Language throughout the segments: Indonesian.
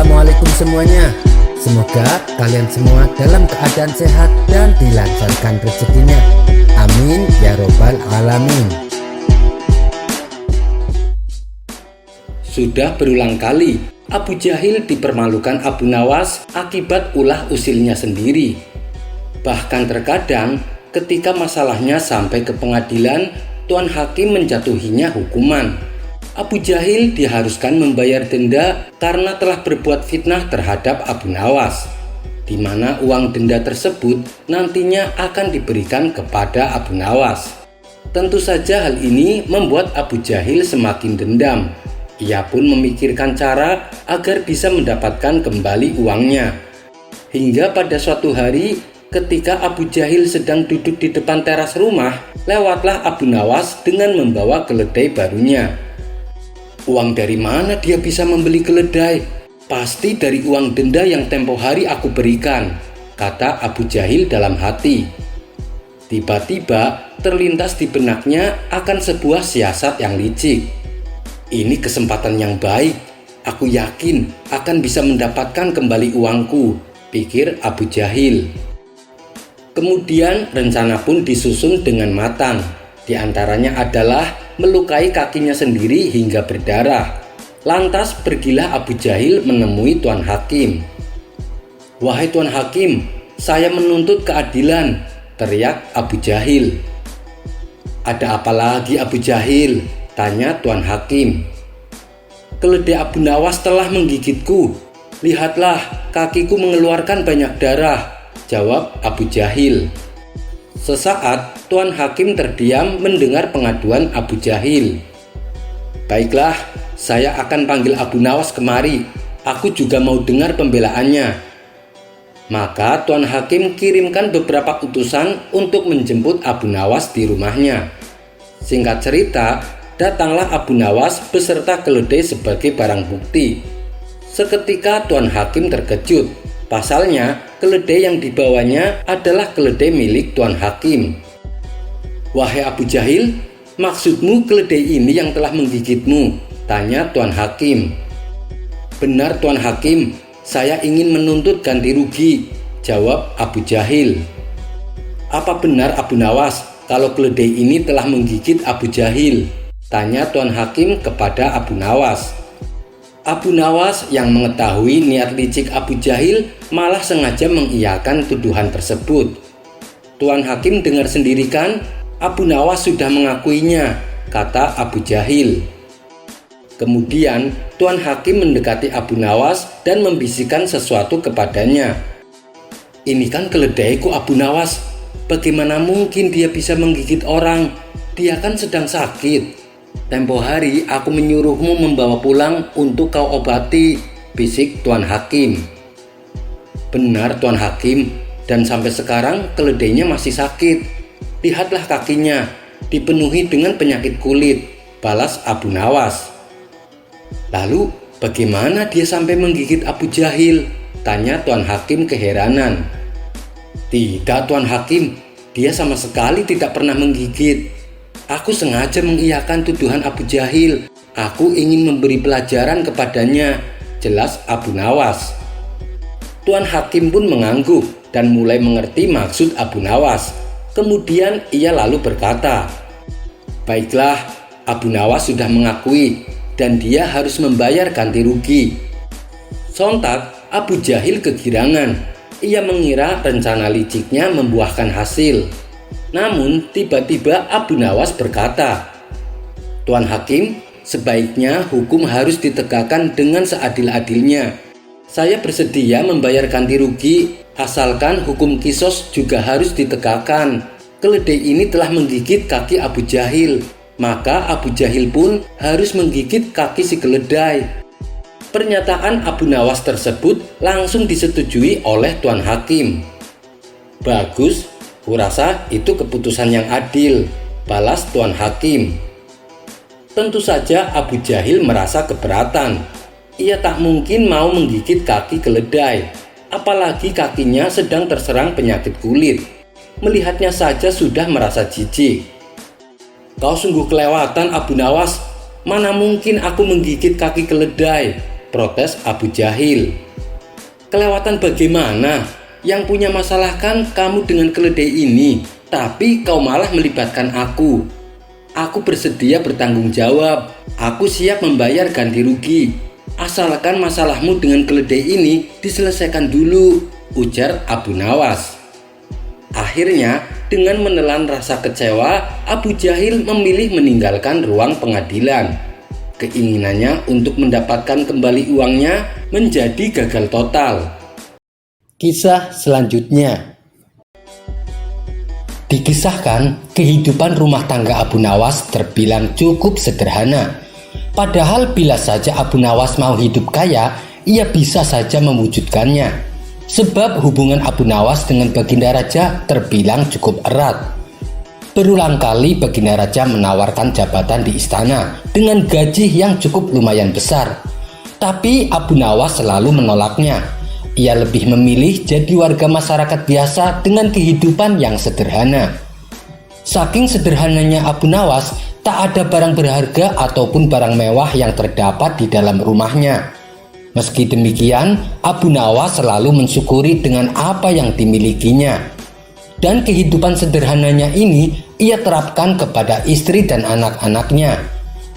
Assalamualaikum semuanya. Semoga kalian semua dalam keadaan sehat dan dilancarkan rezekinya. Amin ya robbal alamin. Sudah berulang kali Abu Jahil dipermalukan Abu Nawas akibat ulah usilnya sendiri. Bahkan terkadang ketika masalahnya sampai ke pengadilan, Tuan Hakim menjatuhinya hukuman. Abu Jahil diharuskan membayar denda karena telah berbuat fitnah terhadap Abu Nawas, di mana uang denda tersebut nantinya akan diberikan kepada Abu Nawas. Tentu saja hal ini membuat Abu Jahil semakin dendam. Ia pun memikirkan cara agar bisa mendapatkan kembali uangnya. Hingga pada suatu hari ketika Abu Jahil sedang duduk di depan teras rumah, lewatlah Abu Nawas dengan membawa keledai barunya. Uang dari mana dia bisa membeli keledai? Pasti dari uang denda yang tempo hari aku berikan, kata Abu Jahil dalam hati. Tiba-tiba terlintas di benaknya akan sebuah siasat yang licik. Ini kesempatan yang baik, aku yakin akan bisa mendapatkan kembali uangku, pikir Abu Jahil. Kemudian rencana pun disusun dengan matang. Di antaranya adalah melukai kakinya sendiri hingga berdarah. Lantas pergilah Abu Jahil menemui Tuan Hakim. "Wahai Tuan Hakim, saya menuntut keadilan," teriak Abu Jahil. "Ada apa lagi Abu Jahil?" tanya Tuan Hakim. "Keledai Abu Nawas telah menggigitku. Lihatlah, kakiku mengeluarkan banyak darah," jawab Abu Jahil. Sesaat Tuan Hakim terdiam mendengar pengaduan Abu Jahil. "Baiklah, saya akan panggil Abu Nawas kemari. Aku juga mau dengar pembelaannya." Maka Tuan Hakim kirimkan beberapa utusan untuk menjemput Abu Nawas di rumahnya. Singkat cerita, datanglah Abu Nawas beserta keledai sebagai barang bukti. Seketika Tuan Hakim terkejut. Pasalnya, keledai yang dibawanya adalah keledai milik Tuan Hakim. "Wahai Abu Jahil, maksudmu keledai ini yang telah menggigitmu?" tanya Tuan Hakim. "Benar Tuan Hakim, saya ingin menuntut ganti rugi," jawab Abu Jahil. "Apa benar Abu Nawas kalau keledai ini telah menggigit Abu Jahil?" tanya Tuan Hakim kepada Abu Nawas. Abu Nawas yang mengetahui niat licik Abu Jahil malah sengaja mengiyakan tuduhan tersebut. "Tuan Hakim dengar sendiri kan, Abu Nawas sudah mengakuinya," kata Abu Jahil. Kemudian Tuan Hakim mendekati Abu Nawas dan membisikkan sesuatu kepadanya. "Ini kan keledaiku Abu Nawas, bagaimana mungkin dia bisa menggigit orang? Dia kan sedang sakit. Tempo hari aku menyuruhmu membawa pulang untuk kau obati," bisik Tuan Hakim. "Benar Tuan Hakim, dan sampai sekarang keledainya masih sakit. Lihatlah kakinya, dipenuhi dengan penyakit kulit," balas Abu Nawas. "Lalu bagaimana dia sampai menggigit Abu Jahil?" tanya Tuan Hakim keheranan. "Tidak Tuan Hakim, dia sama sekali tidak pernah menggigit. Aku sengaja mengiyakan tuduhan Abu Jahil. Aku ingin memberi pelajaran kepadanya," jelas Abu Nawas. Tuan Hakim pun mengangguk dan mulai mengerti maksud Abu Nawas. Kemudian ia lalu berkata, "Baiklah, Abu Nawas sudah mengakui dan dia harus membayar ganti rugi." Sontak Abu Jahil kegirangan. Ia mengira rencana liciknya membuahkan hasil. Namun tiba-tiba Abu Nawas berkata, "Tuan Hakim, sebaiknya hukum harus ditegakkan dengan seadil-adilnya. Saya bersedia membayar ganti rugi asalkan hukum kisos juga harus ditegakkan. Keledai ini telah menggigit kaki Abu Jahil, maka Abu Jahil pun harus menggigit kaki si keledai." Pernyataan Abu Nawas tersebut langsung disetujui oleh Tuan Hakim. "Bagus, kurasa itu keputusan yang adil," balas Tuan Hakim. Tentu saja Abu Jahil merasa keberatan. Ia tak mungkin mau menggigit kaki keledai, apalagi kakinya sedang terserang penyakit kulit. Melihatnya saja sudah merasa jijik. "Kau sungguh kelewatan Abu Nawas, mana mungkin aku menggigit kaki keledai," protes Abu Jahil. Kelewatan bagaimana? Yang punya masalah kan kamu dengan keledai ini, tapi kau malah melibatkan aku. Aku bersedia bertanggung jawab. Aku siap membayar ganti rugi. Asalkan masalahmu dengan keledai ini diselesaikan dulu, ujar Abu Nawas. Akhirnya, dengan menelan rasa kecewa, Abu Jahil memilih meninggalkan ruang pengadilan. Keinginannya untuk mendapatkan kembali uangnya menjadi gagal total. Kisah selanjutnya. Dikisahkan, kehidupan rumah tangga Abu Nawas terbilang cukup sederhana. Padahal bila saja Abu Nawas mau hidup kaya, ia bisa saja mewujudkannya. Sebab hubungan Abu Nawas dengan Baginda Raja terbilang cukup erat. Berulang kali Baginda Raja menawarkan jabatan di istana dengan gaji yang cukup lumayan besar. Tapi Abu Nawas selalu menolaknya. Ia lebih memilih jadi warga masyarakat biasa dengan kehidupan yang sederhana. Saking sederhananya Abu Nawas, tak ada barang berharga ataupun barang mewah yang terdapat di dalam rumahnya. Meski demikian, Abu Nawas selalu mensyukuri dengan apa yang dimilikinya. Dan kehidupan sederhananya ini ia terapkan kepada istri dan anak-anaknya.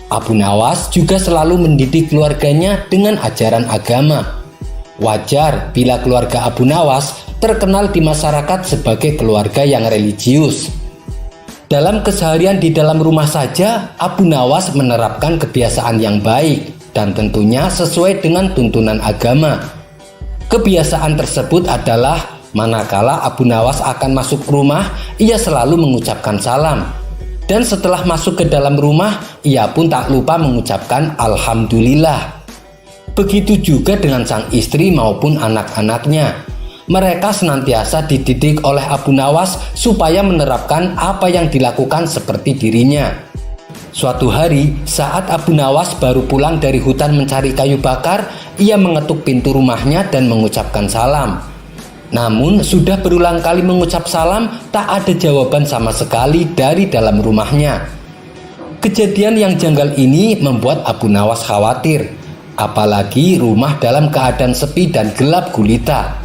Abu Nawas juga selalu mendidik keluarganya dengan ajaran agama. Wajar bila keluarga Abu Nawas terkenal di masyarakat sebagai keluarga yang religius. Dalam keseharian di dalam rumah saja, Abu Nawas menerapkan kebiasaan yang baik dan tentunya sesuai dengan tuntunan agama. Kebiasaan tersebut adalah manakala Abu Nawas akan masuk rumah, ia selalu mengucapkan salam. Dan setelah masuk ke dalam rumah, ia pun tak lupa mengucapkan Alhamdulillah. Begitu juga dengan sang istri maupun anak-anaknya. Mereka senantiasa dididik oleh Abu Nawas supaya menerapkan apa yang dilakukan seperti dirinya. Suatu hari, saat Abu Nawas baru pulang dari hutan mencari kayu bakar, ia mengetuk pintu rumahnya dan mengucapkan salam. Namun, sudah berulang kali mengucap salam, tak ada jawaban sama sekali dari dalam rumahnya. Kejadian yang janggal ini membuat Abu Nawas khawatir, apalagi rumah dalam keadaan sepi dan gelap gulita.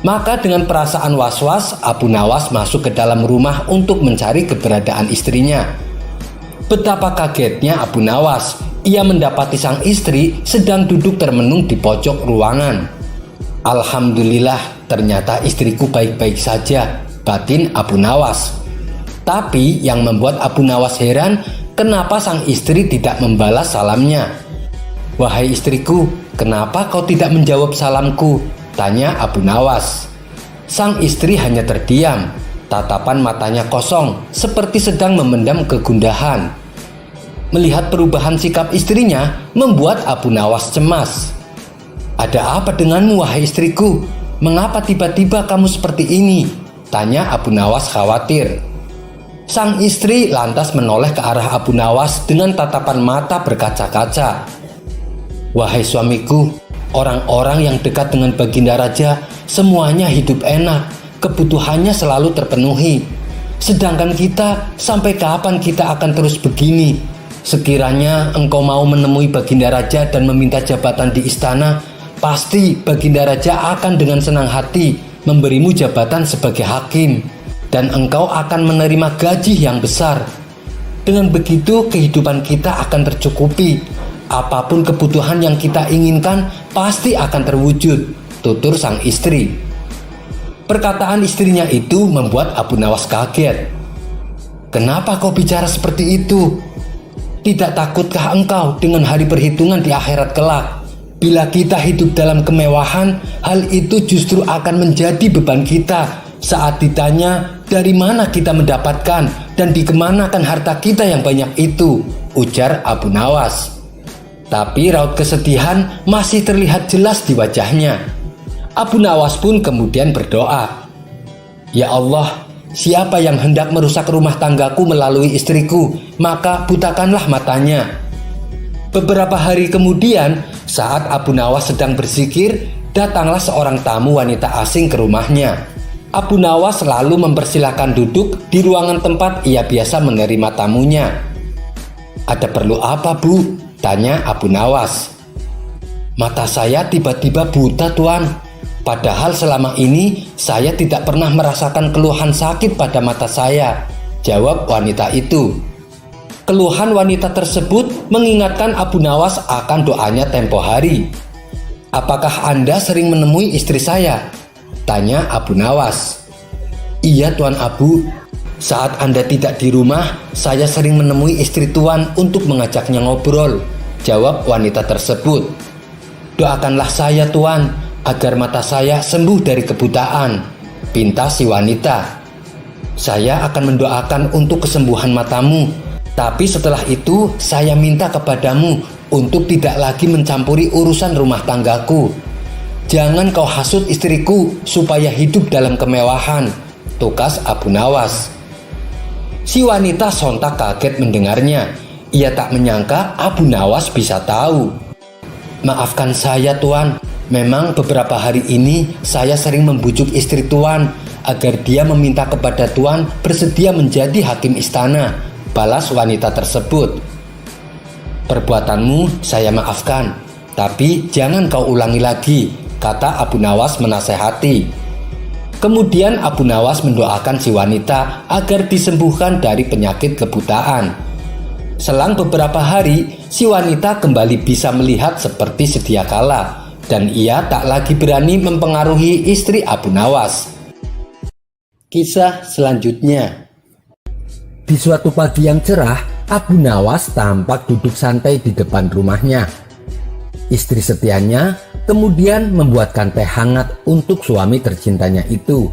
Maka dengan perasaan was-was, Abu Nawas masuk ke dalam rumah untuk mencari keberadaan istrinya. Betapa kagetnya Abu Nawas, ia mendapati sang istri sedang duduk termenung di pojok ruangan. Alhamdulillah, ternyata istriku baik-baik saja, batin Abu Nawas. Tapi yang membuat Abu Nawas heran, kenapa sang istri tidak membalas salamnya. Wahai istriku, kenapa kau tidak menjawab salamku? Tanya Abu Nawas. Sang istri hanya terdiam. Tatapan matanya kosong, seperti sedang memendam kegundahan. Melihat perubahan sikap istrinya, membuat Abu Nawas cemas. Ada apa denganmu, wahai istriku? Mengapa tiba-tiba kamu seperti ini? Tanya Abu Nawas khawatir. Sang istri lantas menoleh ke arah Abu Nawas dengan tatapan mata berkaca-kaca. Wahai suamiku, orang-orang yang dekat dengan Baginda Raja semuanya hidup enak. Kebutuhannya selalu terpenuhi. Sedangkan kita, sampai kapan kita akan terus begini? Sekiranya engkau mau menemui Baginda Raja dan meminta jabatan di istana, pasti Baginda Raja akan dengan senang hati memberimu jabatan sebagai hakim, dan engkau akan menerima gaji yang besar. Dengan begitu kehidupan kita akan tercukupi. Apapun kebutuhan yang kita inginkan pasti akan terwujud, tutur sang istri. Perkataan istrinya itu membuat Abu Nawas kaget. Kenapa kau bicara seperti itu? Tidak takutkah engkau dengan hari perhitungan di akhirat kelak? Bila kita hidup dalam kemewahan, hal itu justru akan menjadi beban kita. Saat ditanya, dari mana kita mendapatkan dan dikemanakan harta kita yang banyak itu? Ujar Abu Nawas. Tapi raut kesedihan masih terlihat jelas di wajahnya. Abu Nawas pun kemudian berdoa, Ya Allah, siapa yang hendak merusak rumah tanggaku melalui istriku, maka butakanlah matanya. Beberapa hari kemudian, saat Abu Nawas sedang berzikir, datanglah seorang tamu wanita asing ke rumahnya. Abu Nawas selalu mempersilahkan duduk di ruangan tempat ia biasa menerima tamunya. Ada perlu apa, Bu? Tanya Abu Nawas. Mata saya tiba-tiba buta, Tuan. Padahal selama ini saya tidak pernah merasakan keluhan sakit pada mata saya, jawab wanita itu. Keluhan wanita tersebut mengingatkan Abu Nawas akan doanya tempo hari. Apakah Anda sering menemui istri saya? Tanya Abu Nawas. Iya, Tuan Abu. Saat Anda tidak di rumah, saya sering menemui istri Tuan untuk mengajaknya ngobrol, jawab wanita tersebut. Doakanlah saya, Tuan, agar mata saya sembuh dari kebutaan, pinta si wanita. Saya akan mendoakan untuk kesembuhan matamu, tapi setelah itu saya minta kepadamu untuk tidak lagi mencampuri urusan rumah tanggaku. Jangan kau hasut istriku supaya hidup dalam kemewahan, tukas Abu Nawas. Si wanita sontak kaget mendengarnya. Ia tak menyangka Abu Nawas bisa tahu. Maafkan saya, Tuan. Memang beberapa hari ini saya sering membujuk istri Tuan agar dia meminta kepada Tuan bersedia menjadi hakim istana, balas wanita tersebut. Perbuatanmu saya maafkan, tapi jangan kau ulangi lagi, kata Abu Nawas menasehati. Kemudian Abu Nawas mendoakan si wanita agar disembuhkan dari penyakit kebutaan. Selang beberapa hari, si wanita kembali bisa melihat seperti sedia kala, dan ia tak lagi berani mempengaruhi istri Abu Nawas. Kisah selanjutnya. Di suatu pagi yang cerah, Abu Nawas tampak duduk santai di depan rumahnya. Istri setianya kemudian membuatkan teh hangat untuk suami tercintanya itu.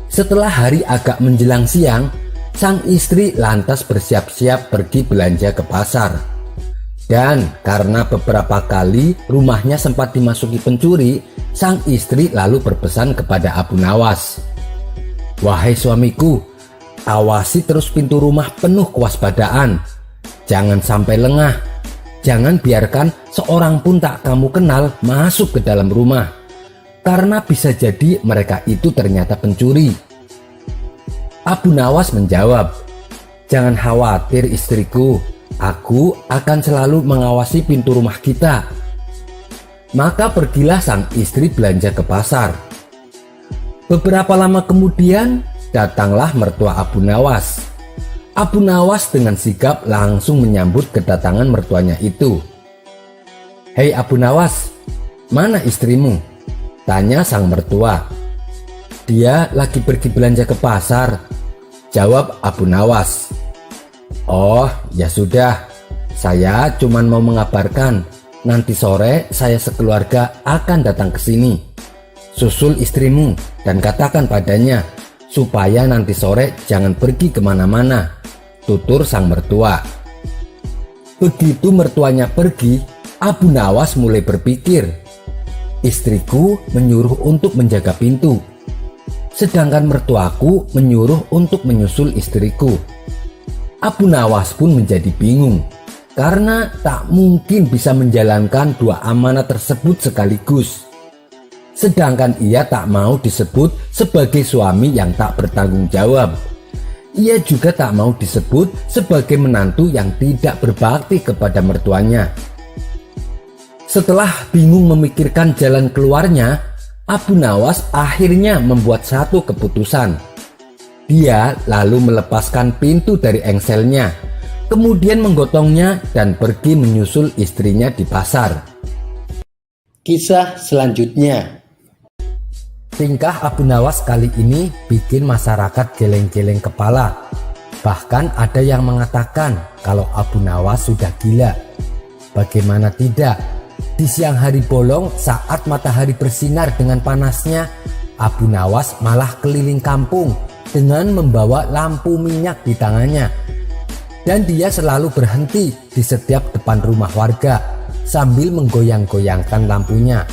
Setelah hari agak menjelang siang, sang istri lantas bersiap-siap pergi belanja ke pasar. Dan karena beberapa kali rumahnya sempat dimasuki pencuri, sang istri lalu berpesan kepada Abu Nawas. Wahai suamiku, awasi terus pintu rumah penuh kewaspadaan. Jangan sampai lengah. Jangan biarkan seorang pun tak kamu kenal masuk ke dalam rumah. Karena bisa jadi mereka itu ternyata pencuri. Abu Nawas menjawab, jangan khawatir istriku. Aku akan selalu mengawasi pintu rumah kita. Maka pergilah sang istri belanja ke pasar. Beberapa lama kemudian datanglah mertua Abu Nawas. Abu Nawas dengan sigap langsung menyambut kedatangan mertuanya itu. Hei Abu Nawas, mana istrimu? Tanya sang mertua. Dia lagi pergi belanja ke pasar, jawab Abu Nawas. Oh ya sudah, saya cuman mau mengabarkan nanti sore saya sekeluarga akan datang ke sini. Susul istrimu dan katakan padanya supaya nanti sore jangan pergi kemana-mana, tutur sang mertua. Begitu mertuanya pergi, Abu Nawas mulai berpikir, istriku menyuruh untuk menjaga pintu, sedangkan mertuaku menyuruh untuk menyusul istriku. Abu Nawas pun menjadi bingung karena tak mungkin bisa menjalankan dua amanat tersebut sekaligus. Sedangkan ia tak mau disebut sebagai suami yang tak bertanggung jawab. Ia juga tak mau disebut sebagai menantu yang tidak berbakti kepada mertuanya. Setelah bingung memikirkan jalan keluarnya, Abu Nawas akhirnya membuat satu keputusan. Dia lalu melepaskan pintu dari engselnya, kemudian menggotongnya dan pergi menyusul istrinya di pasar. Kisah selanjutnya. Tingkah Abu Nawas kali ini bikin masyarakat geleng-geleng kepala. Bahkan ada yang mengatakan kalau Abu Nawas sudah gila. Bagaimana tidak? Di siang hari bolong saat matahari bersinar dengan panasnya, Abu Nawas malah keliling kampung dengan membawa lampu minyak di tangannya. Dan dia selalu berhenti di setiap depan rumah warga sambil menggoyang-goyangkan lampunya.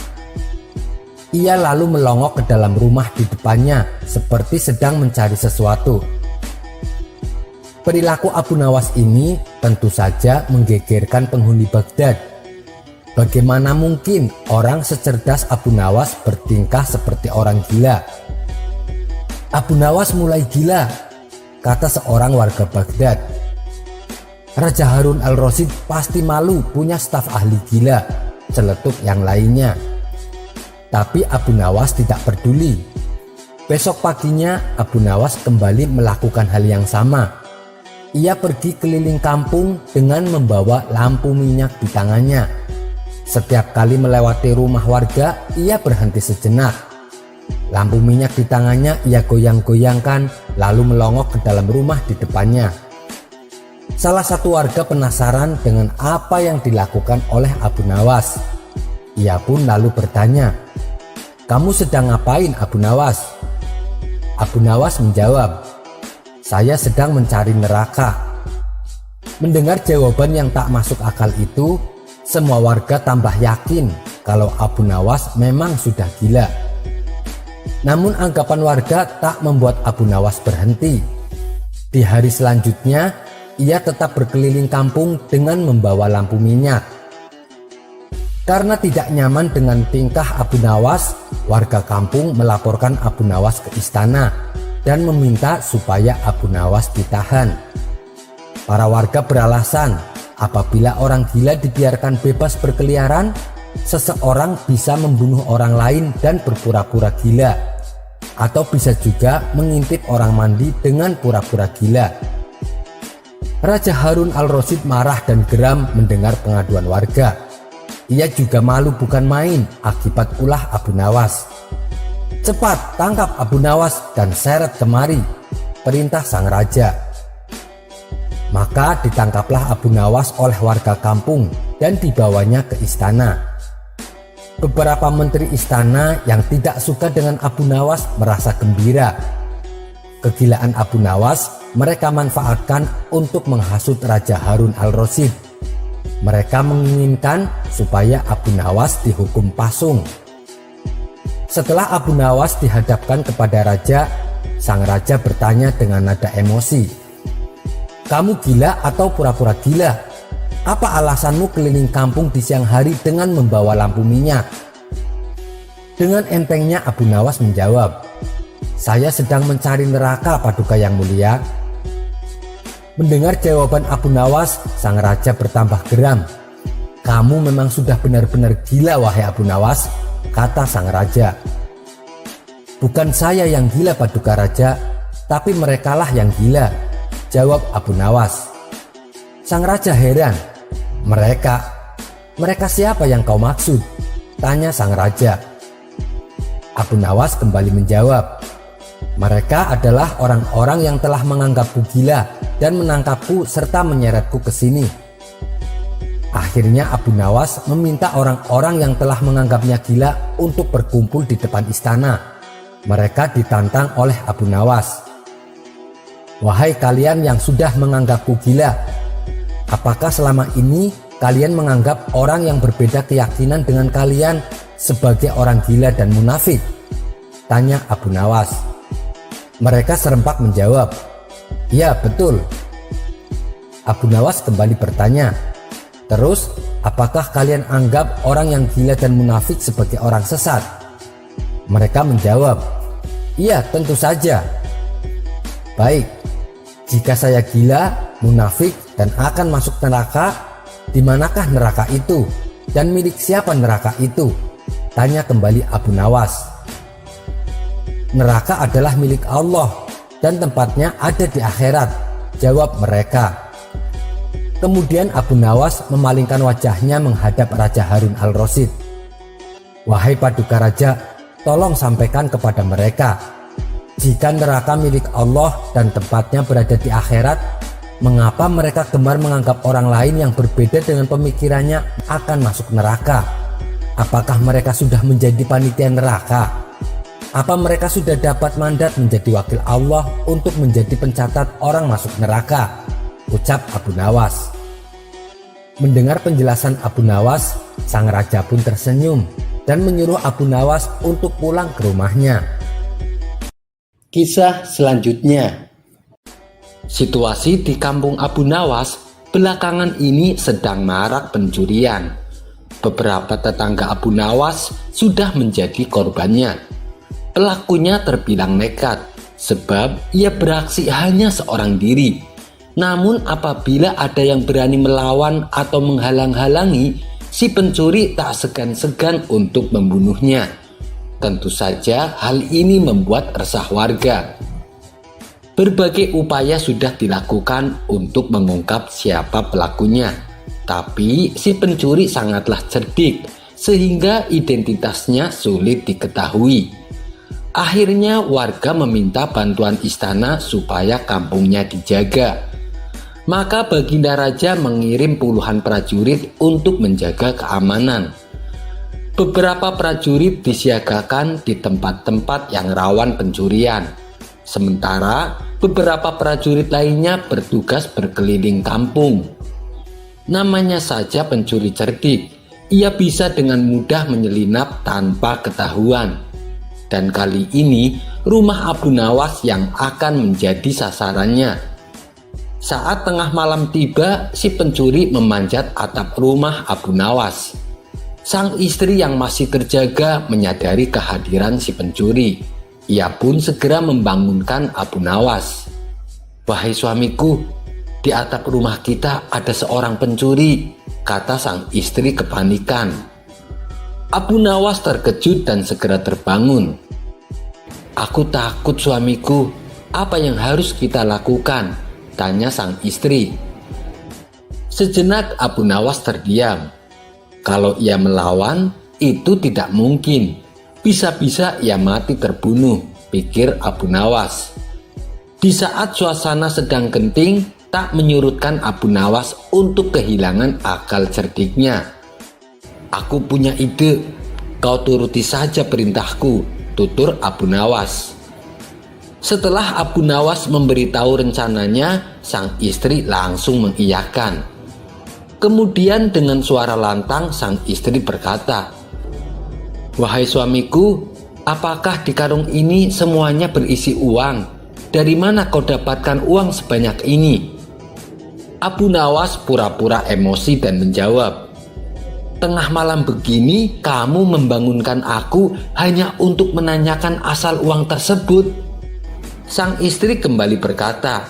Ia lalu melongok ke dalam rumah di depannya seperti sedang mencari sesuatu. Perilaku Abu Nawas ini tentu saja menggegerkan penghuni Baghdad. Bagaimana mungkin orang secerdas Abu Nawas bertingkah seperti orang gila? Abu Nawas mulai gila, kata seorang warga Baghdad. Raja Harun al-Rasyid pasti malu punya staf ahli gila, celetuk yang lainnya. Tapi Abu Nawas tidak peduli. Besok paginya Abu Nawas kembali melakukan hal yang sama. Ia pergi keliling kampung dengan membawa lampu minyak di tangannya. Setiap kali melewati rumah warga, ia berhenti sejenak. Lampu minyak di tangannya ia goyang-goyangkan lalu melongok ke dalam rumah di depannya. Salah satu warga penasaran dengan apa yang dilakukan oleh Abu Nawas. Ia pun lalu bertanya, "Kamu sedang ngapain, Abu Nawas?" Abu Nawas menjawab, "Saya sedang mencari neraka." Mendengar jawaban yang tak masuk akal itu, semua warga tambah yakin kalau Abu Nawas memang sudah gila. Namun anggapan warga tak membuat Abu Nawas berhenti. Di hari selanjutnya, ia tetap berkeliling kampung dengan membawa lampu minyak. Karena tidak nyaman dengan tingkah Abu Nawas, warga kampung melaporkan Abu Nawas ke istana dan meminta supaya Abu Nawas ditahan. Para warga beralasan apabila orang gila dibiarkan bebas berkeliaran, seseorang bisa membunuh orang lain dan berpura-pura gila, atau bisa juga mengintip orang mandi dengan pura-pura gila. Raja Harun al-Rasyid marah dan geram mendengar pengaduan warga. Ia juga malu bukan main akibat ulah Abu Nawas. "Cepat tangkap Abu Nawas dan seret kemari," perintah sang raja. Maka ditangkaplah Abu Nawas oleh warga kampung dan dibawanya ke istana. Beberapa menteri istana yang tidak suka dengan Abu Nawas merasa gembira. Kegilaan Abu Nawas mereka manfaatkan untuk menghasut Raja Harun al-Rasyid. Mereka menginginkan supaya Abu Nawas dihukum pasung. Setelah Abu Nawas dihadapkan kepada raja, sang raja bertanya dengan nada emosi, "Kamu gila atau pura-pura gila? Apa alasanmu keliling kampung di siang hari dengan membawa lampu minyak?" Dengan entengnya Abu Nawas menjawab, "Saya sedang mencari neraka, Paduka Yang Mulia." Mendengar jawaban Abu Nawas, sang raja bertambah geram. "Kamu memang sudah benar-benar gila, wahai Abu Nawas," kata sang raja. "Bukan saya yang gila, Paduka Raja, tapi merekalah yang gila," jawab Abu Nawas. Sang raja heran. Mereka siapa yang kau maksud?" tanya sang raja. Abu Nawas kembali menjawab, "Mereka adalah orang-orang yang telah menganggapku gila dan menangkapku serta menyeretku ke sini." Akhirnya Abu Nawas meminta orang-orang yang telah menganggapnya gila untuk berkumpul di depan istana. Mereka ditantang oleh Abu Nawas. "Wahai kalian yang sudah menganggapku gila, apakah selama ini kalian menganggap orang yang berbeda keyakinan dengan kalian sebagai orang gila dan munafik?" tanya Abu Nawas. Mereka serempak menjawab, "Ya, betul." Abu Nawas kembali bertanya, "Terus, apakah kalian anggap orang yang gila dan munafik sebagai orang sesat?" Mereka menjawab, "Iya, tentu saja." "Baik, jika saya gila, munafik, dan akan masuk neraka, di manakah neraka itu? Dan milik siapa neraka itu?" tanya kembali Abu Nawas. "Neraka adalah milik Allah dan tempatnya ada di akhirat," jawab mereka. Kemudian Abu Nawas memalingkan wajahnya menghadap Raja Harun al-Rasyid. "Wahai Paduka Raja, tolong sampaikan kepada mereka, jika neraka milik Allah dan tempatnya berada di akhirat, mengapa mereka gemar menganggap orang lain yang berbeda dengan pemikirannya akan masuk neraka? Apakah mereka sudah menjadi panitia neraka? Apa mereka sudah dapat mandat menjadi wakil Allah untuk menjadi pencatat orang masuk neraka?" ucap Abu Nawas. Mendengar penjelasan Abu Nawas, sang raja pun tersenyum dan menyuruh Abu Nawas untuk pulang ke rumahnya. Kisah selanjutnya. Situasi di kampung Abu Nawas belakangan ini sedang marak pencurian. Beberapa tetangga Abu Nawas sudah menjadi korbannya. Pelakunya terbilang nekat sebab ia beraksi hanya seorang diri. Namun apabila ada yang berani melawan atau menghalang-halangi, si pencuri tak segan-segan untuk membunuhnya. Tentu saja hal ini membuat resah warga. Berbagai upaya sudah dilakukan untuk mengungkap siapa pelakunya, tapi si pencuri sangatlah cerdik sehingga identitasnya sulit diketahui. Akhirnya warga meminta bantuan istana supaya kampungnya dijaga. Maka Baginda Raja mengirim puluhan prajurit untuk menjaga keamanan. Beberapa prajurit disiagakan di tempat-tempat yang rawan pencurian. Sementara beberapa prajurit lainnya bertugas berkeliling kampung. Namanya saja pencuri cerdik, ia bisa dengan mudah menyelinap tanpa ketahuan. Dan kali ini rumah Abu Nawas yang akan menjadi sasarannya. Saat tengah malam tiba, si pencuri memanjat atap rumah Abu Nawas. Sang istri yang masih terjaga menyadari kehadiran si pencuri. Ia pun segera membangunkan Abu Nawas. "Wahai suamiku, di atap rumah kita ada seorang pencuri," kata sang istri kepanikan. Abu Nawas terkejut dan segera terbangun. "Aku takut suamiku, apa yang harus kita lakukan?" tanya sang istri. Sejenak Abu Nawas terdiam. Kalau ia melawan, itu tidak mungkin. Bisa-bisa ia mati terbunuh, pikir Abu Nawas. Di saat suasana sedang genting, tak menyurutkan Abu Nawas untuk kehilangan akal cerdiknya. "Aku punya ide, kau turuti saja perintahku," tutur Abu Nawas. Setelah Abu Nawas memberitahu rencananya, sang istri langsung mengiyakan. Kemudian dengan suara lantang sang istri berkata, "Wahai suamiku, apakah di karung ini semuanya berisi uang? Dari mana kau dapatkan uang sebanyak ini?" Abu Nawas pura-pura emosi dan menjawab, "Tengah malam begini kamu membangunkan aku hanya untuk menanyakan asal uang tersebut." Sang istri kembali berkata,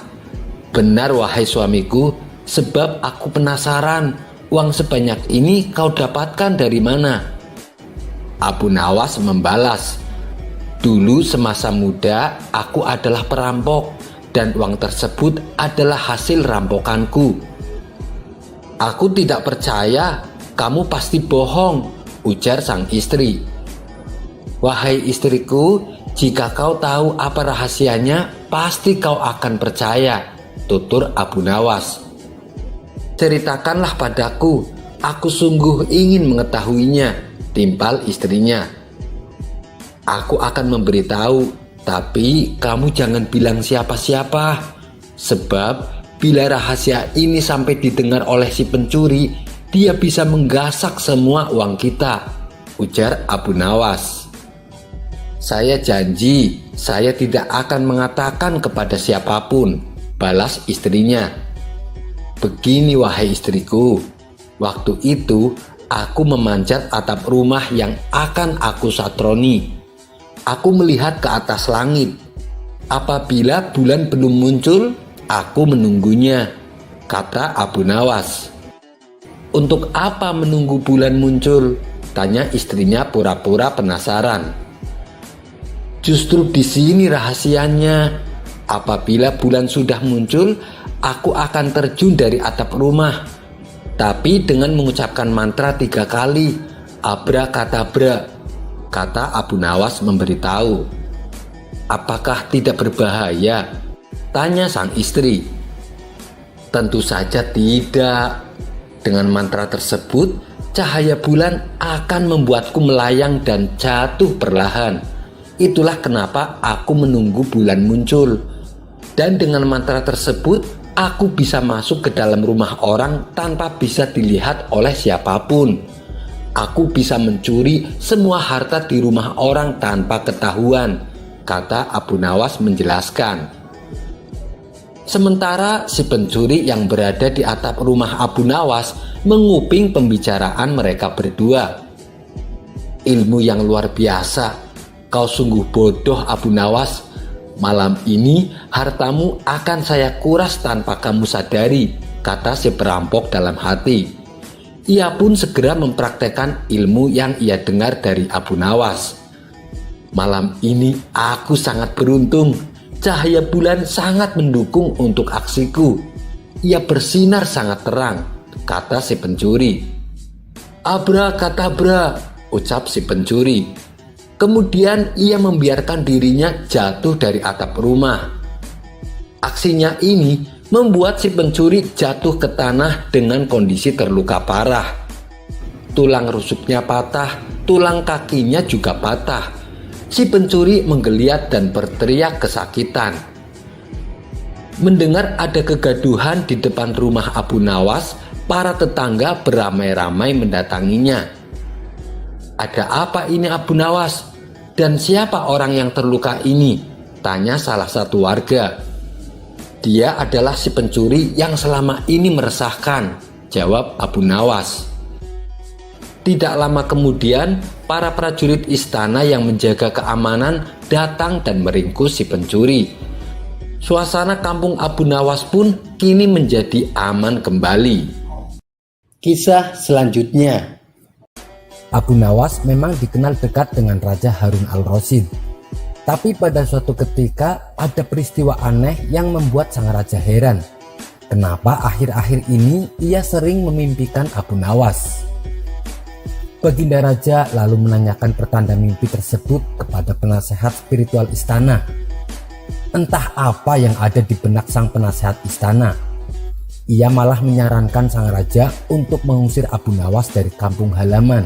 "Benar wahai suamiku, sebab aku penasaran uang sebanyak ini kau dapatkan dari mana?" Abu Nawas membalas, "Dulu semasa muda aku adalah perampok dan uang tersebut adalah hasil rampokanku." "Aku tidak percaya, kamu pasti bohong," ujar sang istri. "Wahai istriku, jika kau tahu apa rahasianya, pasti kau akan percaya," tutur Abu Nawas. "Ceritakanlah padaku, aku sungguh ingin mengetahuinya," timpal istrinya. "Aku akan memberitahu, tapi kamu jangan bilang siapa-siapa. Sebab bila rahasia ini sampai didengar oleh si pencuri, dia bisa menggasak semua uang kita," ujar Abu Nawas. "Saya janji, saya tidak akan mengatakan kepada siapapun," balas istrinya. "Begini wahai istriku, waktu itu aku memanjat atap rumah yang akan aku satroni. Aku melihat ke atas langit. Apabila bulan belum muncul, aku menunggunya," kata Abu Nawas. "Untuk apa menunggu bulan muncul?" tanya istrinya pura-pura penasaran. "Justru di sini rahasianya. Apabila bulan sudah muncul, aku akan terjun dari atap rumah. Tapi dengan mengucapkan mantra 3 kali, abrakadabra," kata Abu Nawas memberitahu. "Apakah tidak berbahaya?" tanya sang istri. "Tentu saja tidak. Dengan mantra tersebut, cahaya bulan akan membuatku melayang dan jatuh perlahan. Itulah kenapa aku menunggu bulan muncul. Dan dengan mantra tersebut, aku bisa masuk ke dalam rumah orang tanpa bisa dilihat oleh siapapun. Aku bisa mencuri semua harta di rumah orang tanpa ketahuan," kata Abu Nawas menjelaskan. Sementara si pencuri yang berada di atap rumah Abu Nawas menguping pembicaraan mereka berdua. "Ilmu yang luar biasa. Kau sungguh bodoh Abu Nawas. Malam ini hartamu akan saya kuras tanpa kamu sadari," kata si perampok dalam hati. Ia pun segera mempraktekkan ilmu yang ia dengar dari Abu Nawas. Malam ini aku sangat beruntung. Cahaya bulan sangat mendukung untuk aksiku. Ia bersinar sangat terang, kata si pencuri. Abrakadabra, ucap si pencuri. Kemudian ia membiarkan dirinya jatuh dari atap rumah. Aksinya ini membuat si pencuri jatuh ke tanah dengan kondisi terluka parah. Tulang rusuknya patah, tulang kakinya juga patah. Si pencuri menggeliat dan berteriak kesakitan. Mendengar ada kegaduhan di depan rumah Abu Nawas, para tetangga beramai-ramai mendatanginya. Ada apa ini Abu Nawas? Dan siapa orang yang terluka ini? Tanya salah satu warga. Dia adalah si pencuri yang selama ini meresahkan, jawab Abu Nawas. Tidak lama kemudian, para prajurit istana yang menjaga keamanan datang dan meringkus si pencuri. Suasana kampung Abu Nawas pun kini menjadi aman kembali. Kisah selanjutnya. Abu Nawas memang dikenal dekat dengan Raja Harun al-Rasyid. Tapi pada suatu ketika ada peristiwa aneh yang membuat sang raja heran. Kenapa akhir-akhir ini ia sering memimpikan Abu Nawas? Baginda Raja lalu menanyakan pertanda mimpi tersebut kepada penasehat spiritual istana. Entah apa yang ada di benak sang penasehat istana. Ia malah menyarankan sang raja untuk mengusir Abu Nawas dari kampung halaman.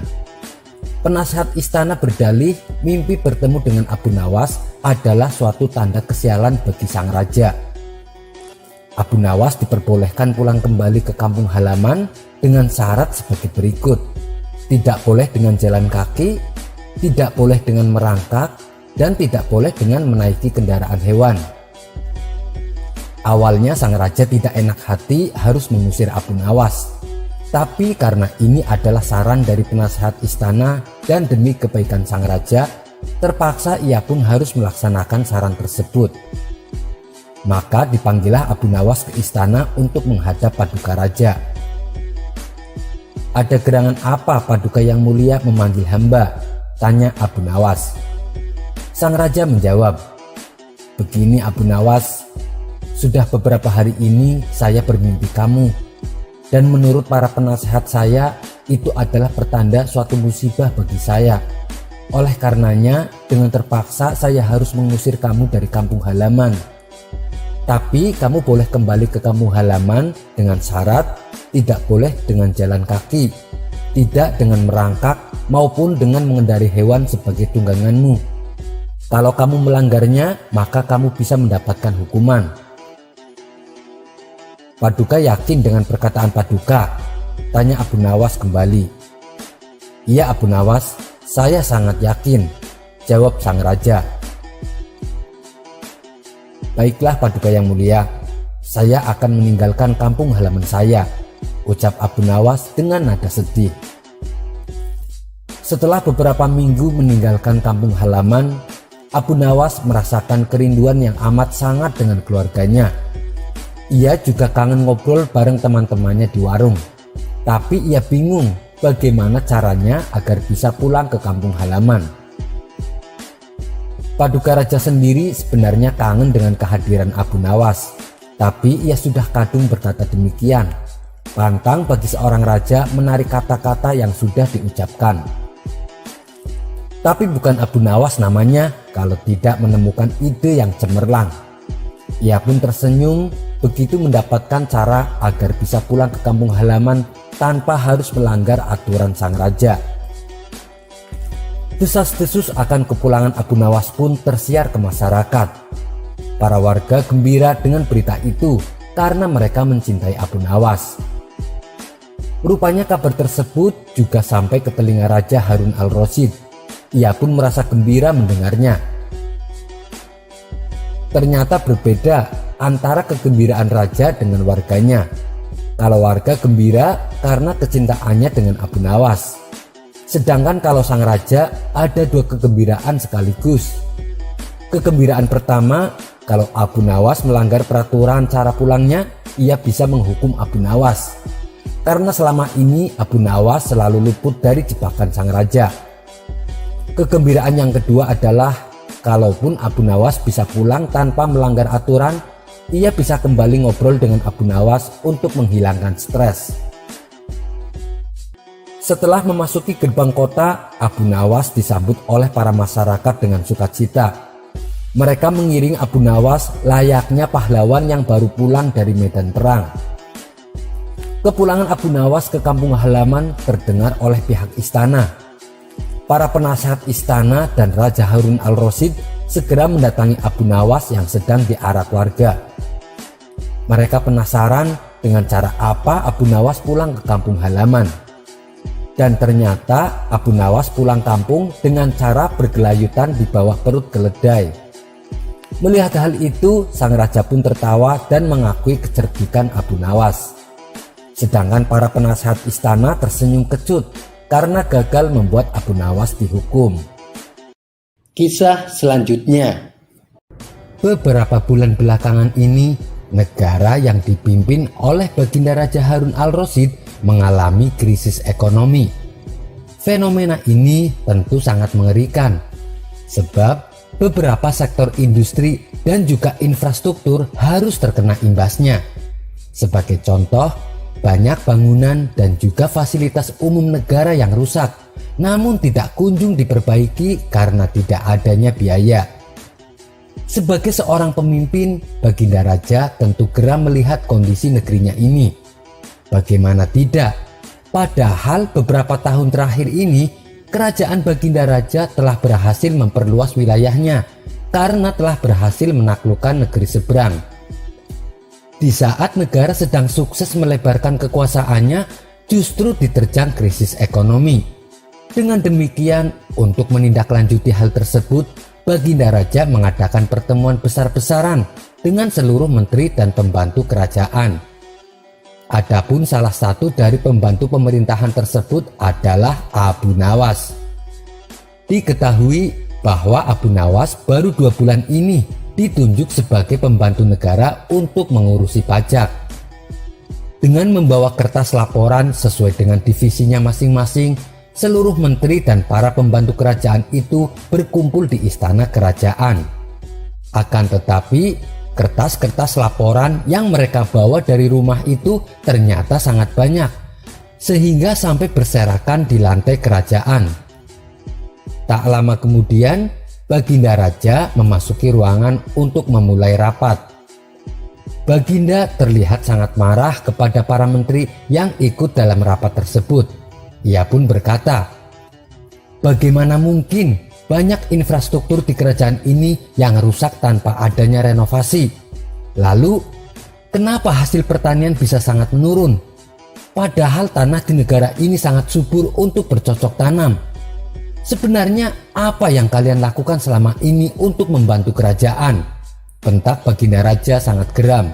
Penasehat istana berdalih mimpi bertemu dengan Abu Nawas adalah suatu tanda kesialan bagi sang raja. Abu Nawas diperbolehkan pulang kembali ke kampung halaman dengan syarat sebagai berikut. Tidak boleh dengan jalan kaki, tidak boleh dengan merangkak, dan tidak boleh dengan menaiki kendaraan hewan. Awalnya sang raja tidak enak hati harus mengusir Abu Nawas. Tapi karena ini adalah saran dari penasehat istana dan demi kebaikan sang raja, terpaksa ia pun harus melaksanakan saran tersebut. Maka dipanggillah Abu Nawas ke istana untuk menghadap Paduka Raja. Ada gerangan apa Paduka yang mulia memanggil hamba? Tanya Abu Nawas. Sang raja menjawab, begini Abu Nawas, sudah beberapa hari ini saya bermimpi kamu. Dan menurut para penasehat saya, itu adalah pertanda suatu musibah bagi saya. Oleh karenanya, dengan terpaksa saya harus mengusir kamu dari kampung halaman. Tapi kamu boleh kembali ke kampung halaman dengan syarat tidak boleh dengan jalan kaki, tidak dengan merangkak maupun dengan mengendarai hewan sebagai tungganganmu. Kalau kamu melanggarnya, maka kamu bisa mendapatkan hukuman. Paduka yakin dengan perkataan Paduka? Tanya Abu Nawas kembali. Iya Abu Nawas, saya sangat yakin, jawab sang raja. Baiklah Paduka yang mulia, saya akan meninggalkan kampung halaman saya, ucap Abu Nawas dengan nada sedih. Setelah beberapa minggu meninggalkan kampung halaman, Abu Nawas merasakan kerinduan yang amat sangat dengan keluarganya. Ia juga kangen ngobrol bareng teman-temannya di warung. Tapi ia bingung bagaimana caranya agar bisa pulang ke kampung halaman. Paduka Raja sendiri sebenarnya kangen dengan kehadiran Abu Nawas. Tapi ia sudah kadung berkata demikian. Pantang bagi seorang raja menarik kata-kata yang sudah diucapkan. Tapi bukan Abu Nawas namanya kalau tidak menemukan ide yang cemerlang. Ia pun tersenyum begitu mendapatkan cara agar bisa pulang ke kampung halaman tanpa harus melanggar aturan sang raja. Desas-desus akan kepulangan Abu Nawas pun tersiar ke masyarakat. Para warga gembira dengan berita itu karena mereka mencintai Abu Nawas. Rupanya kabar tersebut juga sampai ke telinga Raja Harun al-Rasyid. Ia pun merasa gembira mendengarnya. Ternyata berbeda antara kegembiraan raja dengan warganya. Kalau warga gembira karena kecintaannya dengan Abu Nawas. Sedangkan kalau sang raja ada dua kegembiraan sekaligus. Kegembiraan pertama, kalau Abu Nawas melanggar peraturan cara pulangnya, ia bisa menghukum Abu Nawas. karena selama ini Abu Nawas selalu luput dari jebakan sang raja. Kegembiraan yang kedua adalah kalaupun Abu Nawas bisa pulang tanpa melanggar aturan, ia bisa kembali ngobrol dengan Abu Nawas untuk menghilangkan stres. Setelah memasuki gerbang kota, Abu Nawas disambut oleh para masyarakat dengan sukacita. Mereka mengiring Abu Nawas layaknya pahlawan yang baru pulang dari medan perang. Kepulangan Abu Nawas ke kampung halaman terdengar oleh pihak istana. Para penasehat istana dan Raja Harun al-Rasyid segera mendatangi Abu Nawas yang sedang diarak warga. Mereka penasaran dengan cara apa Abu Nawas pulang ke kampung halaman. Dan ternyata Abu Nawas pulang kampung dengan cara bergelayutan di bawah perut keledai. Melihat hal itu, sang raja pun tertawa dan mengakui kecerdikan Abu Nawas. Sedangkan para penasehat istana tersenyum kecut karena gagal membuat Abu Nawas dihukum. Kisah selanjutnya. Beberapa bulan belakangan ini, negara yang dipimpin oleh Baginda Raja Harun al-Rasyid mengalami krisis ekonomi. Fenomena ini tentu sangat mengerikan, sebab beberapa sektor industri dan juga infrastruktur harus terkena imbasnya. Sebagai contoh, banyak bangunan dan juga fasilitas umum negara yang rusak, namun tidak kunjung diperbaiki karena tidak adanya biaya. Sebagai seorang pemimpin, Baginda Raja tentu geram melihat kondisi negerinya ini. Bagaimana tidak? Padahal beberapa tahun terakhir ini, kerajaan Baginda Raja telah berhasil memperluas wilayahnya karena telah berhasil menaklukkan negeri seberang. Di saat negara sedang sukses melebarkan kekuasaannya, justru diterjang krisis ekonomi. Dengan demikian, untuk menindaklanjuti hal tersebut, Baginda Raja mengadakan pertemuan besar-besaran dengan seluruh menteri dan pembantu kerajaan. Adapun salah satu dari pembantu pemerintahan tersebut adalah Abu Nawas. Diketahui bahwa Abu Nawas baru 2 bulan ini ditunjuk sebagai pembantu negara untuk mengurusi pajak. Dengan membawa kertas laporan sesuai dengan divisinya masing-masing, seluruh menteri dan para pembantu kerajaan itu berkumpul di istana kerajaan. Akan tetapi, kertas-kertas laporan yang mereka bawa dari rumah itu ternyata sangat banyak, sehingga sampai berserakan di lantai kerajaan. Tak lama kemudian, Baginda Raja memasuki ruangan untuk memulai rapat. Baginda terlihat sangat marah kepada para menteri yang ikut dalam rapat tersebut. Ia pun berkata, "Bagaimana mungkin banyak infrastruktur di kerajaan ini yang rusak tanpa adanya renovasi? Lalu, kenapa hasil pertanian bisa sangat menurun? Padahal tanah di negara ini sangat subur untuk bercocok tanam. Sebenarnya apa yang kalian lakukan selama ini untuk membantu kerajaan?" Bentak Baginda Raja sangat geram.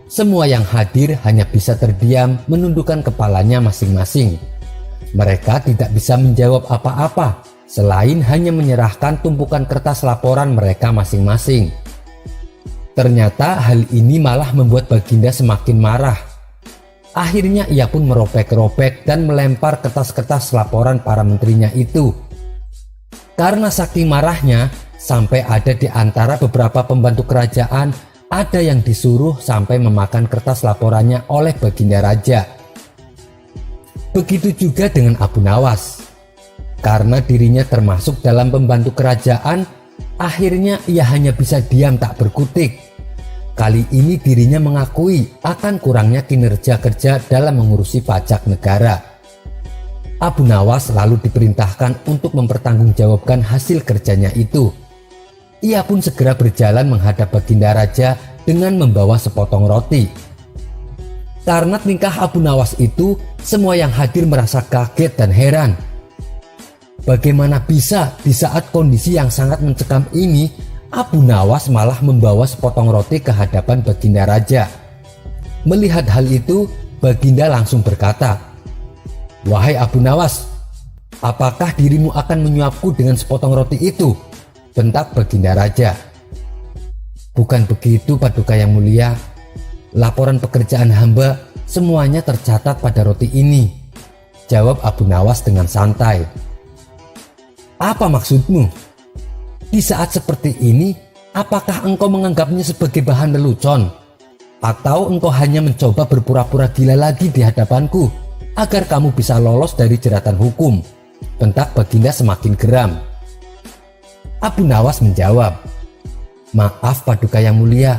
Semua yang hadir hanya bisa terdiam menundukkan kepalanya masing-masing. Mereka tidak bisa menjawab apa-apa selain hanya menyerahkan tumpukan kertas laporan mereka masing-masing. Ternyata hal ini malah membuat Baginda semakin marah. Akhirnya ia pun merobek-robek dan melempar kertas-kertas laporan para menterinya itu. Karena saking marahnya, sampai ada di antara beberapa pembantu kerajaan ada yang disuruh sampai memakan kertas laporannya oleh Baginda Raja. Begitu juga dengan Abu Nawas. Karena dirinya termasuk dalam pembantu kerajaan, akhirnya ia hanya bisa diam tak berkutik. Kali ini dirinya mengakui akan kurangnya kinerja kerja dalam mengurusi pajak negara. Abu Nawas lalu diperintahkan untuk mempertanggungjawabkan hasil kerjanya itu. Ia pun segera berjalan menghadap Baginda Raja dengan membawa sepotong roti. Karena tingkah Abu Nawas itu, semua yang hadir merasa kaget dan heran. Bagaimana bisa di saat kondisi yang sangat mencekam ini, Abu Nawas malah membawa sepotong roti ke hadapan Baginda Raja. Melihat hal itu, Baginda langsung berkata, "Wahai Abu Nawas, apakah dirimu akan menyuapku dengan sepotong roti itu?" Bentak Baginda Raja. "Bukan begitu, Paduka yang mulia. Laporan pekerjaan hamba Semuanya tercatat pada roti ini, jawab Abu Nawas dengan santai. Apa maksudmu? Di saat seperti ini, apakah engkau menganggapnya sebagai bahan lelucon? Atau engkau hanya mencoba berpura-pura gila lagi di hadapanku agar kamu bisa lolos dari jeratan hukum? Bentak Baginda semakin geram. Abu Nawas menjawab, maaf Paduka yang mulia,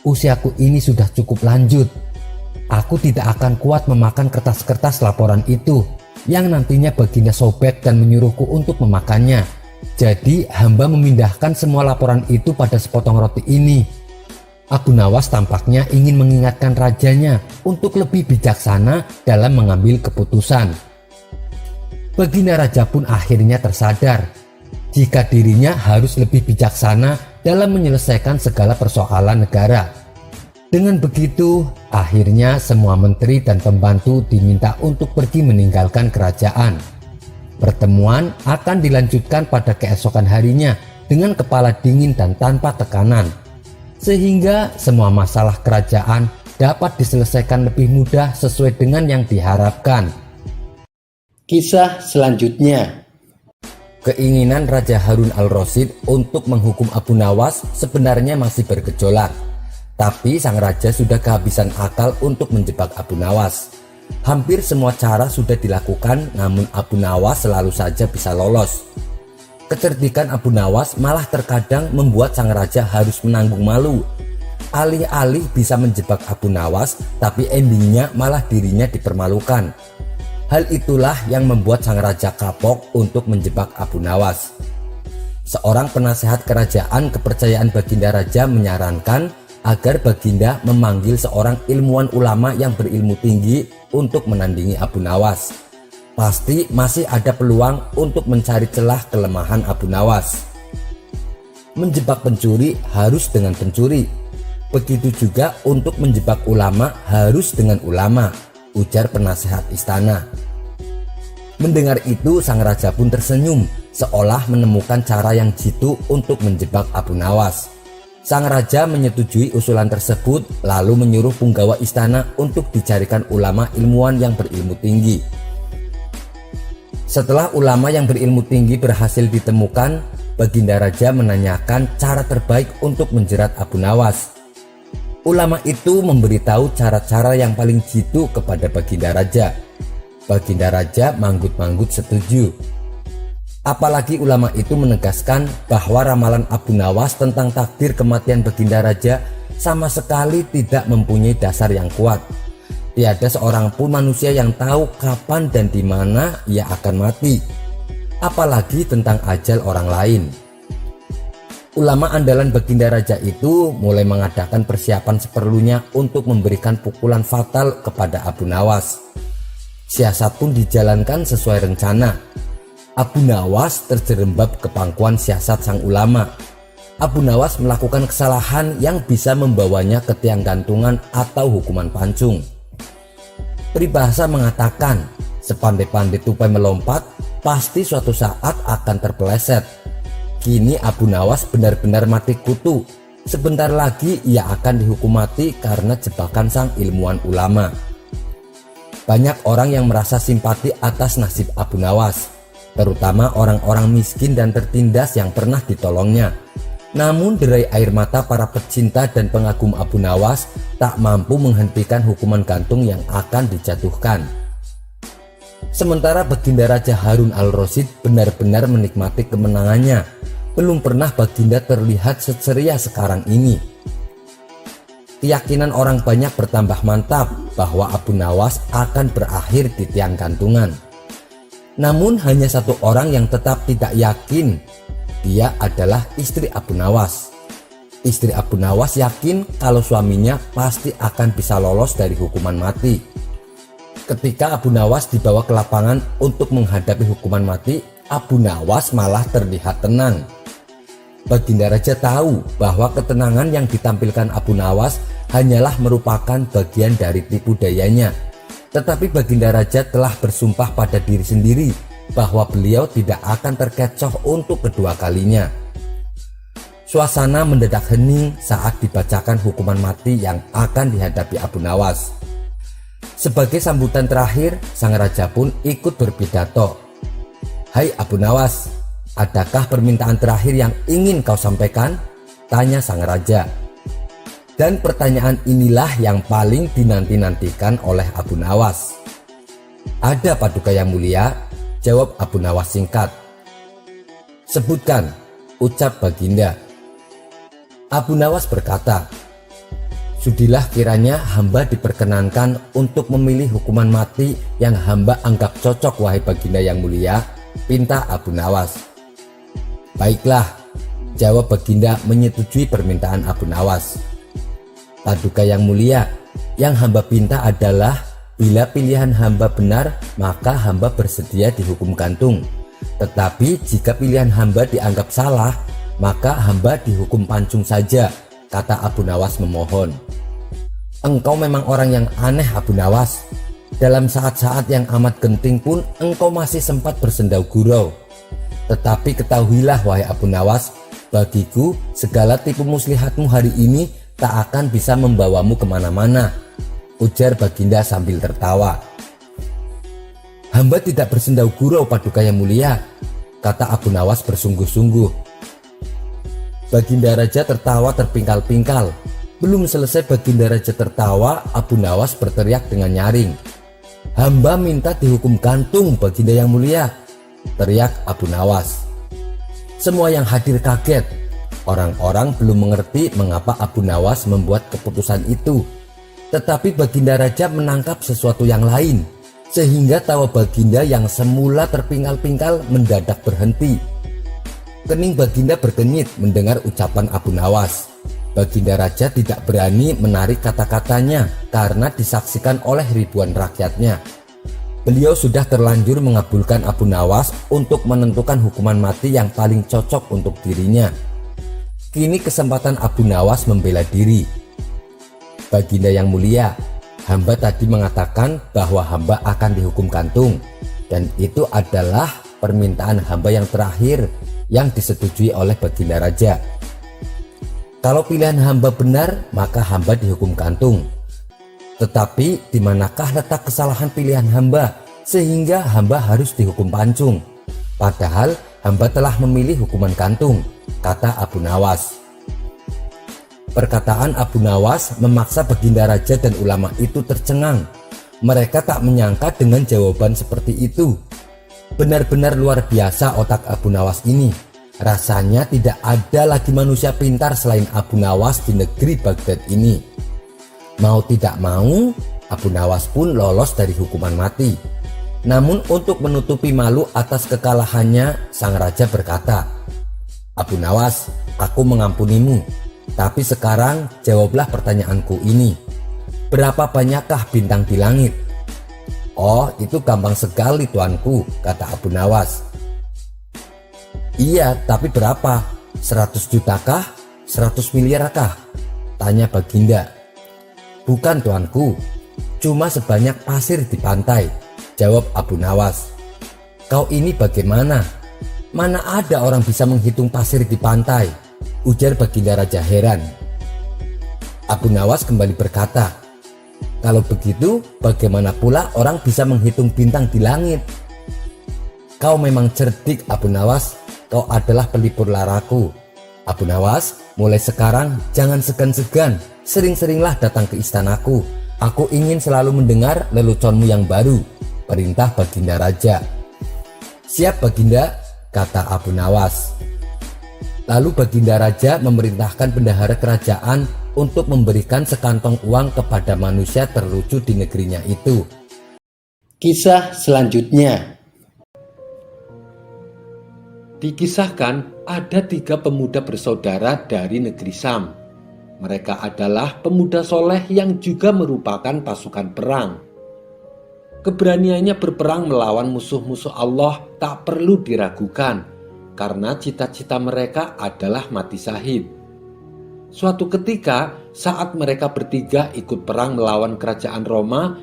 usiaku ini sudah cukup lanjut. Aku tidak akan kuat memakan kertas-kertas laporan itu yang nantinya Baginda sobek dan menyuruhku untuk memakannya. Jadi hamba memindahkan semua laporan itu pada sepotong roti ini. Abu Nawas tampaknya ingin mengingatkan rajanya untuk lebih bijaksana dalam mengambil keputusan. Baginda Raja pun akhirnya tersadar jika dirinya harus lebih bijaksana dalam menyelesaikan segala persoalan negara. Dengan begitu, akhirnya semua menteri dan pembantu diminta untuk pergi meninggalkan kerajaan. Pertemuan akan dilanjutkan pada keesokan harinya dengan kepala dingin dan tanpa tekanan, sehingga semua masalah kerajaan dapat diselesaikan lebih mudah sesuai dengan yang diharapkan. Kisah selanjutnya. Keinginan Raja Harun al-Rasyid untuk menghukum Abu Nawas sebenarnya masih bergejolak. Tapi sang raja sudah kehabisan akal untuk menjebak Abu Nawas. Hampir semua cara sudah dilakukan, namun Abu Nawas selalu saja bisa lolos. Kecerdikan Abu Nawas malah terkadang membuat sang raja harus menanggung malu. Alih-alih bisa menjebak Abu Nawas, tapi endingnya malah dirinya dipermalukan. Hal itulah yang membuat sang raja kapok untuk menjebak Abu Nawas. Seorang penasehat kerajaan kepercayaan Baginda Raja menyarankan agar Baginda memanggil seorang ilmuwan ulama yang berilmu tinggi untuk menandingi Abu Nawas. Pasti masih ada peluang untuk mencari celah kelemahan Abu Nawas. Menjebak pencuri harus dengan pencuri. Begitu juga untuk menjebak ulama harus dengan ulama, ujar penasehat istana. Mendengar itu sang raja pun tersenyum, seolah menemukan cara yang jitu untuk menjebak Abu Nawas. Sang raja menyetujui usulan tersebut, lalu menyuruh punggawa istana untuk dicarikan ulama ilmuwan yang berilmu tinggi. Setelah ulama yang berilmu tinggi berhasil ditemukan, Baginda Raja menanyakan cara terbaik untuk menjerat Abu Nawas. Ulama itu memberitahu cara-cara yang paling jitu kepada Baginda Raja. Baginda Raja manggut-manggut setuju. Apalagi ulama itu menegaskan bahwa ramalan Abu Nawas tentang takdir kematian Baginda Raja sama sekali tidak mempunyai dasar yang kuat. Tiada seorang pun manusia yang tahu kapan dan di mana ia akan mati, apalagi tentang ajal orang lain. Ulama andalan Baginda Raja itu mulai mengadakan persiapan seperlunya untuk memberikan pukulan fatal kepada Abu Nawas. Siasat pun dijalankan sesuai rencana. Abu Nawas terjerembab ke pangkuan siasat sang ulama. Abu Nawas melakukan kesalahan yang bisa membawanya ke tiang gantungan atau hukuman pancung. Peribahasa mengatakan, sepandai-pandai tupai melompat, pasti suatu saat akan terpeleset. Kini Abu Nawas benar-benar mati kutu. Sebentar lagi ia akan dihukum mati karena jebakan sang ilmuwan ulama. Banyak orang yang merasa simpati atas nasib Abu Nawas, terutama orang-orang miskin dan tertindas yang pernah ditolongnya. Namun derai air mata para pecinta dan pengagum Abu Nawas tak mampu menghentikan hukuman gantung yang akan dijatuhkan. Sementara Baginda Raja Harun al-Rasyid benar-benar menikmati kemenangannya. Belum pernah Baginda terlihat seceria sekarang ini. Keyakinan orang banyak bertambah mantap bahwa Abu Nawas akan berakhir di tiang gantungan. Namun hanya satu orang yang tetap tidak yakin. Dia adalah istri Abu Nawas. Istri Abu Nawas yakin kalau suaminya pasti akan bisa lolos dari hukuman mati. Ketika Abu Nawas dibawa ke lapangan untuk menghadapi hukuman mati, Abu Nawas malah terlihat tenang. Baginda Raja tahu bahwa ketenangan yang ditampilkan Abu Nawas hanyalah merupakan bagian dari tipu dayanya. Tetapi Baginda Raja telah bersumpah pada diri sendiri bahwa beliau tidak akan terkecoh untuk kedua kalinya. Suasana mendadak hening saat dibacakan hukuman mati yang akan dihadapi Abu Nawas. Sebagai sambutan terakhir, sang raja pun ikut berpidato. "Hai Abu Nawas, adakah permintaan terakhir yang ingin kau sampaikan?" tanya sang raja. Dan pertanyaan inilah yang paling dinanti-nantikan oleh Abu Nawas. "Ada Paduka Yang Mulia," jawab Abu Nawas singkat. "Sebutkan," ucap Baginda. Abu Nawas berkata, "Sudilah kiranya hamba diperkenankan untuk memilih hukuman mati yang hamba anggap cocok wahai Baginda Yang Mulia," pinta Abu Nawas. "Baiklah," jawab Baginda menyetujui permintaan Abu Nawas. "Paduka Yang Mulia, yang hamba pinta adalah bila pilihan hamba benar maka hamba bersedia dihukum gantung. Tetapi jika pilihan hamba dianggap salah maka hamba dihukum pancung saja," kata Abu Nawas memohon. "Engkau memang orang yang aneh Abu Nawas. Dalam saat-saat yang amat genting pun engkau masih sempat bersendau gurau. Tetapi ketahuilah wahai Abu Nawas, bagiku segala tipu muslihatmu hari ini tak akan bisa membawamu kemana-mana," ujar Baginda sambil tertawa. "Hamba tidak bersendau gurau Paduka Yang Mulia," kata Abu Nawas bersungguh-sungguh. Baginda Raja tertawa terpingkal-pingkal. Belum selesai Baginda Raja tertawa, Abu Nawas berteriak dengan nyaring. "Hamba minta dihukum gantung Baginda Yang Mulia," teriak Abu Nawas. Semua yang hadir kaget. Orang-orang belum mengerti mengapa Abu Nawas membuat keputusan itu. Tetapi Baginda Raja menangkap sesuatu yang lain, sehingga tawa Baginda yang semula terpingkal-pingkal mendadak berhenti. Kening Baginda berdenyit mendengar ucapan Abu Nawas. Baginda Raja tidak berani menarik kata-katanya karena disaksikan oleh ribuan rakyatnya. Beliau sudah terlanjur mengabulkan Abu Nawas untuk menentukan hukuman mati yang paling cocok untuk dirinya. Kini kesempatan Abu Nawas membela diri. "Baginda Yang Mulia, hamba tadi mengatakan bahwa hamba akan dihukum gantung, dan itu adalah permintaan hamba yang terakhir yang disetujui oleh Baginda Raja. Kalau pilihan hamba benar, maka hamba dihukum gantung. Tetapi di manakah letak kesalahan pilihan hamba sehingga hamba harus dihukum pancung? Padahal hamba telah memilih hukuman gantung," kata Abu Nawas. Perkataan Abu Nawas memaksa Baginda Raja dan ulama itu tercengang. Mereka tak menyangka dengan jawaban seperti itu. Benar-benar luar biasa otak Abu Nawas ini. Rasanya tidak ada lagi manusia pintar selain Abu Nawas di negeri Baghdad ini. Mau tidak mau, Abu Nawas pun lolos dari hukuman mati. Namun untuk menutupi malu atas kekalahannya, sang raja berkata, "Abu Nawas, aku mengampunimu. Tapi sekarang jawablah pertanyaanku ini. Berapa banyakkah bintang di langit?" "Oh, itu gampang sekali tuanku," kata Abu Nawas. "Iya, tapi berapa? 100 jutakah? 100 miliarkah?" tanya Baginda. "Bukan tuanku, cuma sebanyak pasir di pantai," jawab Abu Nawas. "Kau ini bagaimana? Mana ada orang bisa menghitung pasir di pantai?" ujar Baginda Raja heran. Abu Nawas kembali berkata, "Kalau begitu bagaimana pula orang bisa menghitung bintang di langit?" "Kau memang cerdik Abu Nawas, kau adalah pelipur laraku. Abu Nawas, mulai sekarang jangan segan-segan, sering-seringlah datang ke istanaku. Aku ingin selalu mendengar leluconmu yang baru," perintah Baginda Raja. "Siap Baginda," kata Abu Nawas. Lalu Baginda Raja memerintahkan bendahara kerajaan untuk memberikan sekantong uang kepada manusia terlucu di negerinya itu. Kisah selanjutnya. Dikisahkan ada 3 pemuda bersaudara dari negeri Sam. Mereka adalah pemuda soleh yang juga merupakan pasukan perang. Keberaniannya berperang melawan musuh-musuh Allah tak perlu diragukan, karena cita-cita mereka adalah mati syahid. Suatu ketika saat mereka bertiga ikut perang melawan kerajaan Roma,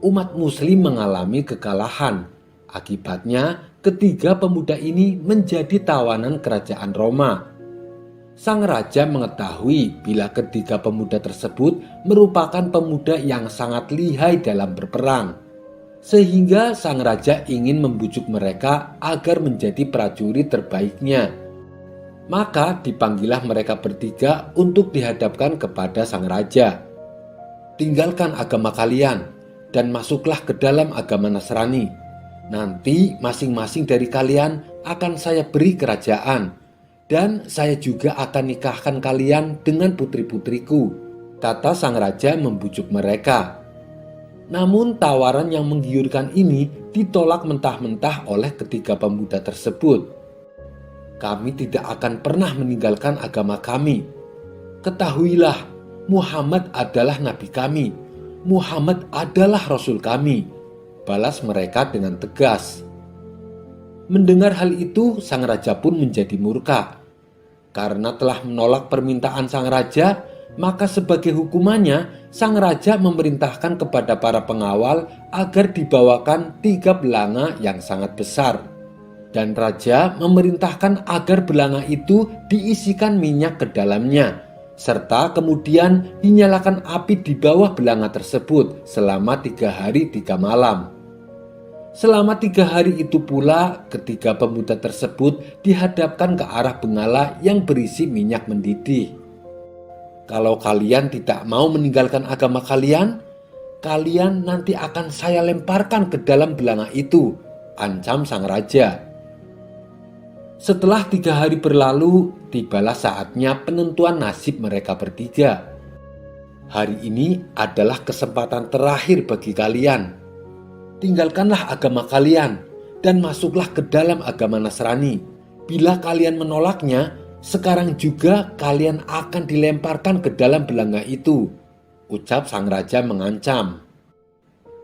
umat muslim mengalami kekalahan. Akibatnya ketiga pemuda ini menjadi tawanan kerajaan Roma. Sang raja mengetahui bila ketiga pemuda tersebut merupakan pemuda yang sangat lihai dalam berperang. Sehingga sang raja ingin membujuk mereka agar menjadi prajurit terbaiknya. Maka dipanggillah mereka bertiga untuk dihadapkan kepada sang raja. Tinggalkan agama kalian dan masuklah ke dalam agama Nasrani. Nanti masing-masing dari kalian akan saya beri kerajaan. Dan saya juga akan nikahkan kalian dengan putri-putriku, kata sang raja membujuk mereka. Namun tawaran yang menggiurkan ini ditolak mentah-mentah oleh ketiga pemuda tersebut. Kami tidak akan pernah meninggalkan agama kami. Ketahuilah, Muhammad adalah nabi kami. Muhammad adalah rasul kami, balas mereka dengan tegas. Mendengar hal itu, sang raja pun menjadi murka. Karena telah menolak permintaan sang raja, maka sebagai hukumannya, sang raja memerintahkan kepada para pengawal agar dibawakan 3 belanga yang sangat besar. Dan raja memerintahkan agar belanga itu diisikan minyak ke dalamnya, serta kemudian dinyalakan api di bawah belanga tersebut selama 3 hari 3 malam. Selama 3 hari itu pula, ketiga pemuda tersebut dihadapkan ke arah bengala yang berisi minyak mendidih. Kalau kalian tidak mau meninggalkan agama kalian, kalian nanti akan saya lemparkan ke dalam belanga itu, ancam sang raja. Setelah 3 hari berlalu, tibalah saatnya penentuan nasib mereka bertiga. Hari ini adalah kesempatan terakhir bagi kalian. Tinggalkanlah agama kalian dan masuklah ke dalam agama Nasrani. Bila kalian menolaknya, sekarang juga kalian akan dilemparkan ke dalam belanga itu, ucap sang raja mengancam.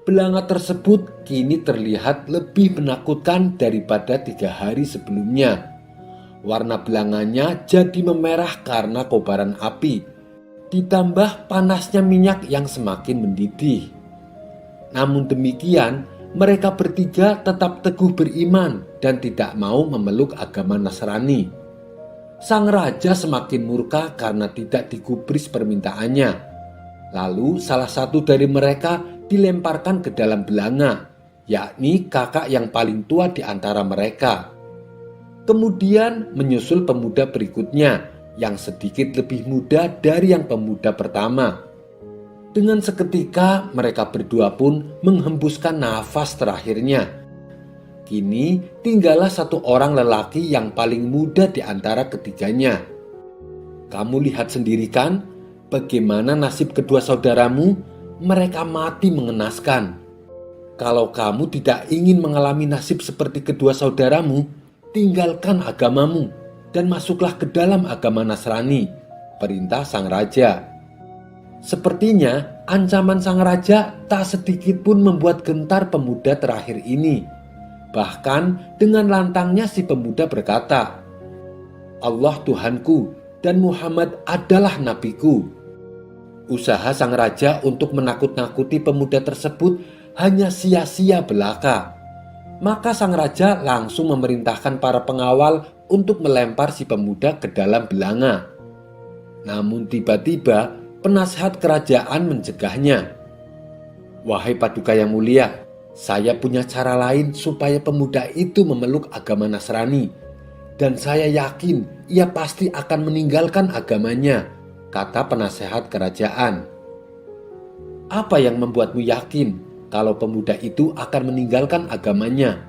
Belanga tersebut kini terlihat lebih menakutkan daripada 3 hari sebelumnya. Warna belanganya jadi memerah karena kobaran api, ditambah panasnya minyak yang semakin mendidih. Namun demikian, mereka bertiga tetap teguh beriman dan tidak mau memeluk agama Nasrani. Sang raja semakin murka karena tidak digubris permintaannya. Lalu salah satu dari mereka dilemparkan ke dalam belanga, yakni kakak yang paling tua di antara mereka. Kemudian menyusul pemuda berikutnya yang sedikit lebih muda dari yang pemuda pertama. Dengan seketika mereka berdua pun menghembuskan nafas terakhirnya. Kini tinggallah satu orang lelaki yang paling muda di antara ketiganya. Kamu lihat sendiri kan bagaimana nasib kedua saudaramu? Mereka mati mengenaskan. Kalau kamu tidak ingin mengalami nasib seperti kedua saudaramu, tinggalkan agamamu dan masuklah ke dalam agama Nasrani, perintah sang raja. Sepertinya ancaman sang raja tak sedikit pun membuat gentar pemuda terakhir ini. Bahkan dengan lantangnya si pemuda berkata, Allah Tuhanku dan Muhammad adalah nabiku. Usaha sang raja untuk menakut-nakuti pemuda tersebut hanya sia-sia belaka. Maka sang raja langsung memerintahkan para pengawal untuk melempar si pemuda ke dalam belanga. Namun tiba-tiba penasehat kerajaan mencegahnya. Wahai paduka yang mulia, saya punya cara lain supaya pemuda itu memeluk agama Nasrani. Dan saya yakin ia pasti akan meninggalkan agamanya, kata penasehat kerajaan. Apa yang membuatmu yakin kalau pemuda itu akan meninggalkan agamanya?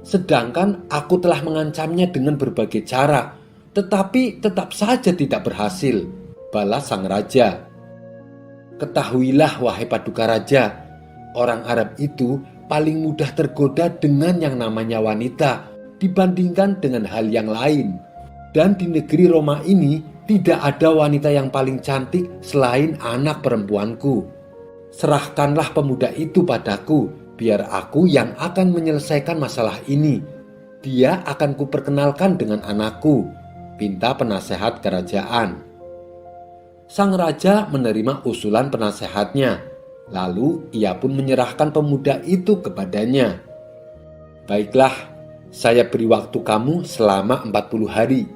Sedangkan aku telah mengancamnya dengan berbagai cara, tetapi tetap saja tidak berhasil, balas sang raja. Ketahuilah wahai paduka raja, orang Arab itu paling mudah tergoda dengan yang namanya wanita dibandingkan dengan hal yang lain. Dan di negeri Roma ini tidak ada wanita yang paling cantik selain anak perempuanku. Serahkanlah pemuda itu padaku, biar aku yang akan menyelesaikan masalah ini. Dia akan kuperkenalkan dengan anakku, pinta penasehat kerajaan. Sang raja menerima usulan penasehatnya, lalu ia pun menyerahkan pemuda itu kepadanya. Baiklah, saya beri waktu kamu selama 40 hari.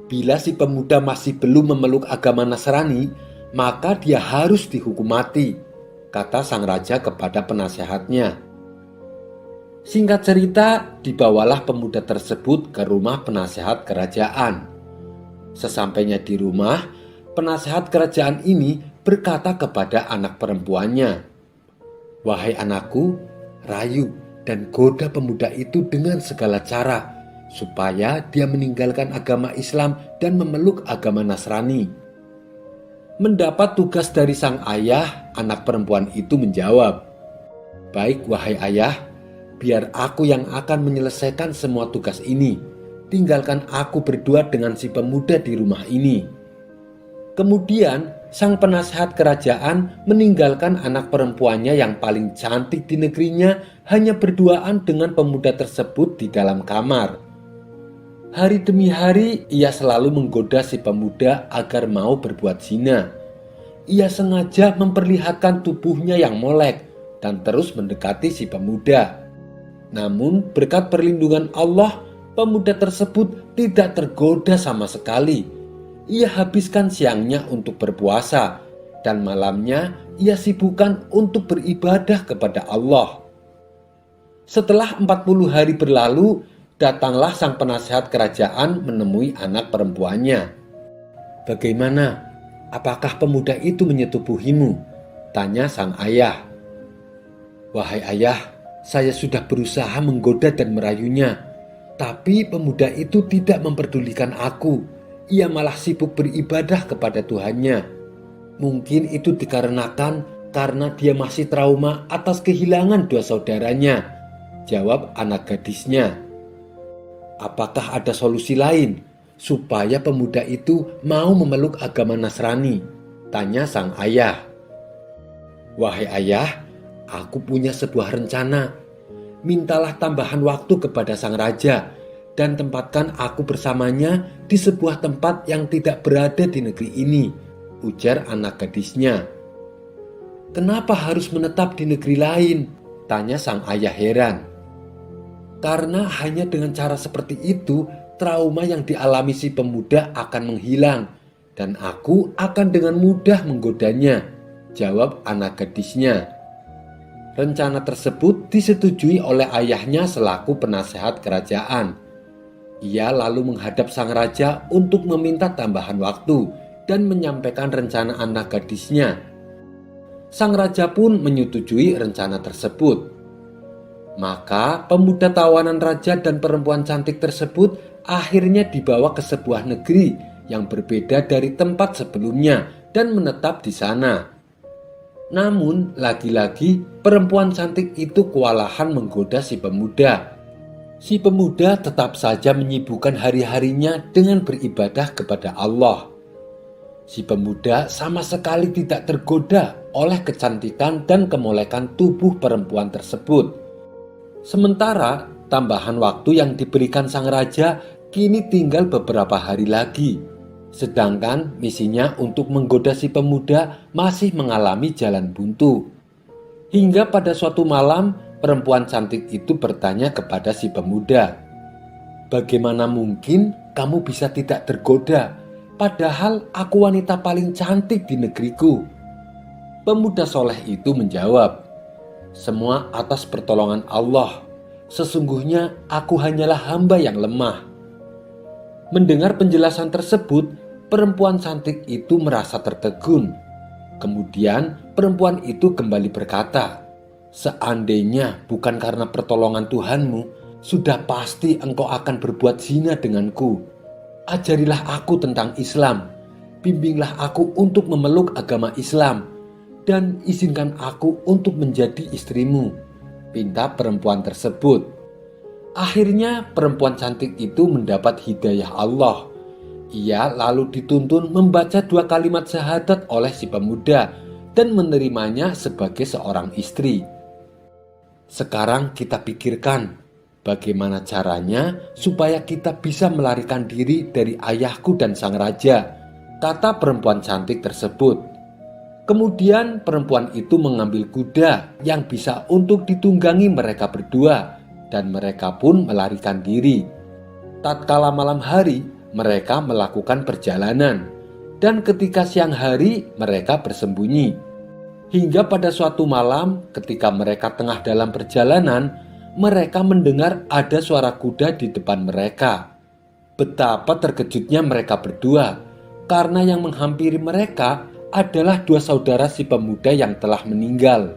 Bila si pemuda masih belum memeluk agama Nasrani, maka dia harus dihukum mati, kata sang raja kepada penasehatnya. Singkat cerita, dibawalah pemuda tersebut ke rumah penasehat kerajaan. Sesampainya di rumah, penasehat kerajaan ini berkata kepada anak perempuannya, "Wahai anakku, rayu dan goda pemuda itu dengan segala cara, supaya dia meninggalkan agama Islam dan memeluk agama Nasrani." Mendapat tugas dari sang ayah, anak perempuan itu menjawab, "Baik wahai ayah, biar aku yang akan menyelesaikan semua tugas ini. Tinggalkan aku berdua dengan si pemuda di rumah ini." Kemudian sang penasehat kerajaan meninggalkan anak perempuannya yang paling cantik di negerinya hanya berduaan dengan pemuda tersebut di dalam kamar. Hari demi hari ia selalu menggoda si pemuda agar mau berbuat zina. Ia sengaja memperlihatkan tubuhnya yang molek dan terus mendekati si pemuda. Namun berkat perlindungan Allah, pemuda tersebut tidak tergoda sama sekali. Ia habiskan siangnya untuk berpuasa dan malamnya ia sibukkan untuk beribadah kepada Allah. Setelah 40 hari berlalu, datanglah sang penasehat kerajaan menemui anak perempuannya. "Bagaimana? Apakah pemuda itu menyetubuhimu?" tanya sang ayah. "Wahai ayah, saya sudah berusaha menggoda dan merayunya, tapi pemuda itu tidak memperdulikan aku. Ia malah sibuk beribadah kepada Tuhannya. Mungkin itu dikarenakan karena dia masih trauma atas kehilangan dua saudaranya," jawab anak gadisnya. "Apakah ada solusi lain supaya pemuda itu mau memeluk agama Nasrani?" tanya sang ayah. "Wahai ayah, aku punya sebuah rencana. Mintalah tambahan waktu kepada sang raja dan tempatkan aku bersamanya di sebuah tempat yang tidak berada di negeri ini," ujar anak gadisnya. "Kenapa harus menetap di negeri lain?" tanya sang ayah heran. "Karena hanya dengan cara seperti itu, trauma yang dialami si pemuda akan menghilang dan aku akan dengan mudah menggodanya," jawab anak gadisnya. Rencana tersebut disetujui oleh ayahnya selaku penasehat kerajaan. Ia lalu menghadap sang raja untuk meminta tambahan waktu dan menyampaikan rencana anak gadisnya. Sang raja pun menyetujui rencana tersebut. Maka pemuda tawanan raja dan perempuan cantik tersebut akhirnya dibawa ke sebuah negeri yang berbeda dari tempat sebelumnya dan menetap di sana. Namun lagi-lagi perempuan cantik itu kewalahan menggoda si pemuda. Si pemuda tetap saja menyibukkan hari-harinya dengan beribadah kepada Allah. Si pemuda sama sekali tidak tergoda oleh kecantikan dan kemolekan tubuh perempuan tersebut. Sementara tambahan waktu yang diberikan sang raja kini tinggal beberapa hari lagi. Sedangkan misinya untuk menggoda si pemuda masih mengalami jalan buntu. Hingga pada suatu malam, perempuan cantik itu bertanya kepada si pemuda, "Bagaimana mungkin kamu bisa tidak tergoda? Padahal aku wanita paling cantik di negeriku." Pemuda soleh itu menjawab, "Semua atas pertolongan Allah. Sesungguhnya aku hanyalah hamba yang lemah." Mendengar penjelasan tersebut, perempuan cantik itu merasa tertegun. Kemudian perempuan itu kembali berkata, "Seandainya bukan karena pertolongan Tuhanmu, sudah pasti engkau akan berbuat zina denganku. Ajarilah aku tentang Islam, bimbinglah aku untuk memeluk agama Islam, dan izinkan aku untuk menjadi istrimu," pinta perempuan tersebut. Akhirnya perempuan cantik itu mendapat hidayah Allah. Ia lalu dituntun membaca 2 kalimat syahadat oleh si pemuda dan menerimanya sebagai seorang istri. Sekarang kita pikirkan bagaimana caranya supaya kita bisa melarikan diri dari ayahku dan sang raja, kata perempuan cantik tersebut. Kemudian perempuan itu mengambil kuda yang bisa untuk ditunggangi mereka berdua dan mereka pun melarikan diri. Tatkala malam hari, mereka melakukan perjalanan, dan ketika siang hari mereka bersembunyi. Hingga pada suatu malam ketika mereka tengah dalam perjalanan, mereka mendengar ada suara kuda di depan mereka. Betapa terkejutnya mereka berdua, karena yang menghampiri mereka adalah dua saudara si pemuda yang telah meninggal.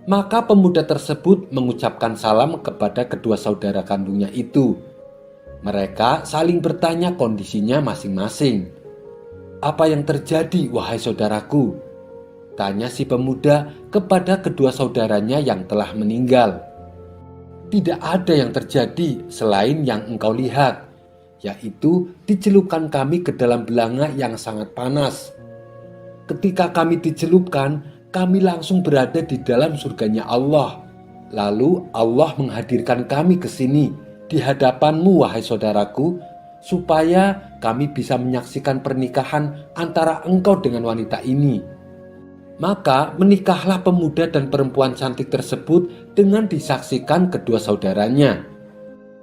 Maka pemuda tersebut mengucapkan salam kepada kedua saudara kandungnya itu. Mereka saling bertanya kondisinya masing-masing. "Apa yang terjadi, wahai saudaraku?" tanya si pemuda kepada kedua saudaranya yang telah meninggal. "Tidak ada yang terjadi selain yang engkau lihat, yaitu dicelupkan kami ke dalam belanga yang sangat panas. Ketika kami dicelupkan, kami langsung berada di dalam surganya Allah. Lalu Allah menghadirkan kami ke sini di hadapanmu, wahai saudaraku, supaya kami bisa menyaksikan pernikahan antara engkau dengan wanita ini." Maka menikahlah pemuda dan perempuan cantik tersebut dengan disaksikan kedua saudaranya.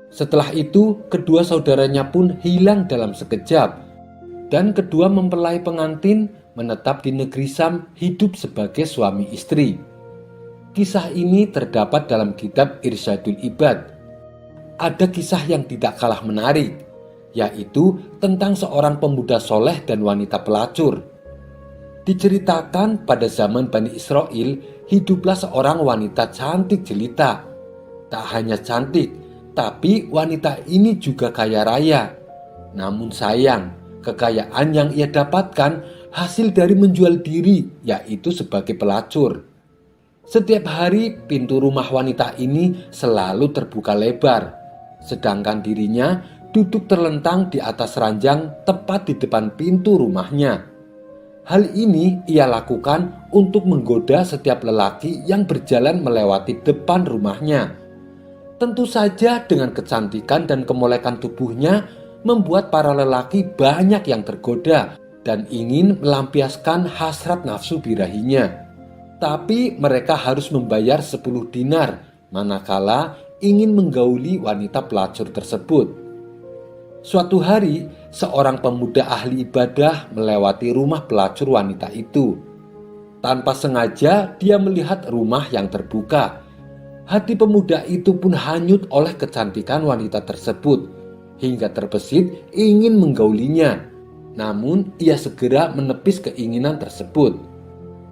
Setelah itu, kedua saudaranya pun hilang dalam sekejap, dan kedua mempelai pengantin menetap di negeri Sam hidup sebagai suami istri. Kisah ini terdapat dalam kitab Irsyadul Ibad. Ada kisah yang tidak kalah menarik, yaitu tentang seorang pemuda soleh dan wanita pelacur. Diceritakan pada zaman Bani Israel, hiduplah seorang wanita cantik jelita. Tak hanya cantik, tapi wanita ini juga kaya raya. Namun sayang, kekayaan yang ia dapatkan hasil dari menjual diri, yaitu sebagai pelacur. Setiap hari pintu rumah wanita ini selalu terbuka lebar, sedangkan dirinya duduk terlentang di atas ranjang tepat di depan pintu rumahnya. Hal ini ia lakukan untuk menggoda setiap lelaki yang berjalan melewati depan rumahnya. Tentu saja dengan kecantikan dan kemolekan tubuhnya membuat para lelaki banyak yang tergoda dan ingin melampiaskan hasrat nafsu birahinya. Tapi mereka harus membayar 10 dinar manakala ingin menggauli wanita pelacur tersebut. Suatu hari, seorang pemuda ahli ibadah melewati rumah pelacur wanita itu. Tanpa sengaja dia melihat rumah yang terbuka. Hati pemuda itu pun hanyut oleh kecantikan wanita tersebut, hingga terbesit ingin menggaulinya. Namun ia segera menepis keinginan tersebut.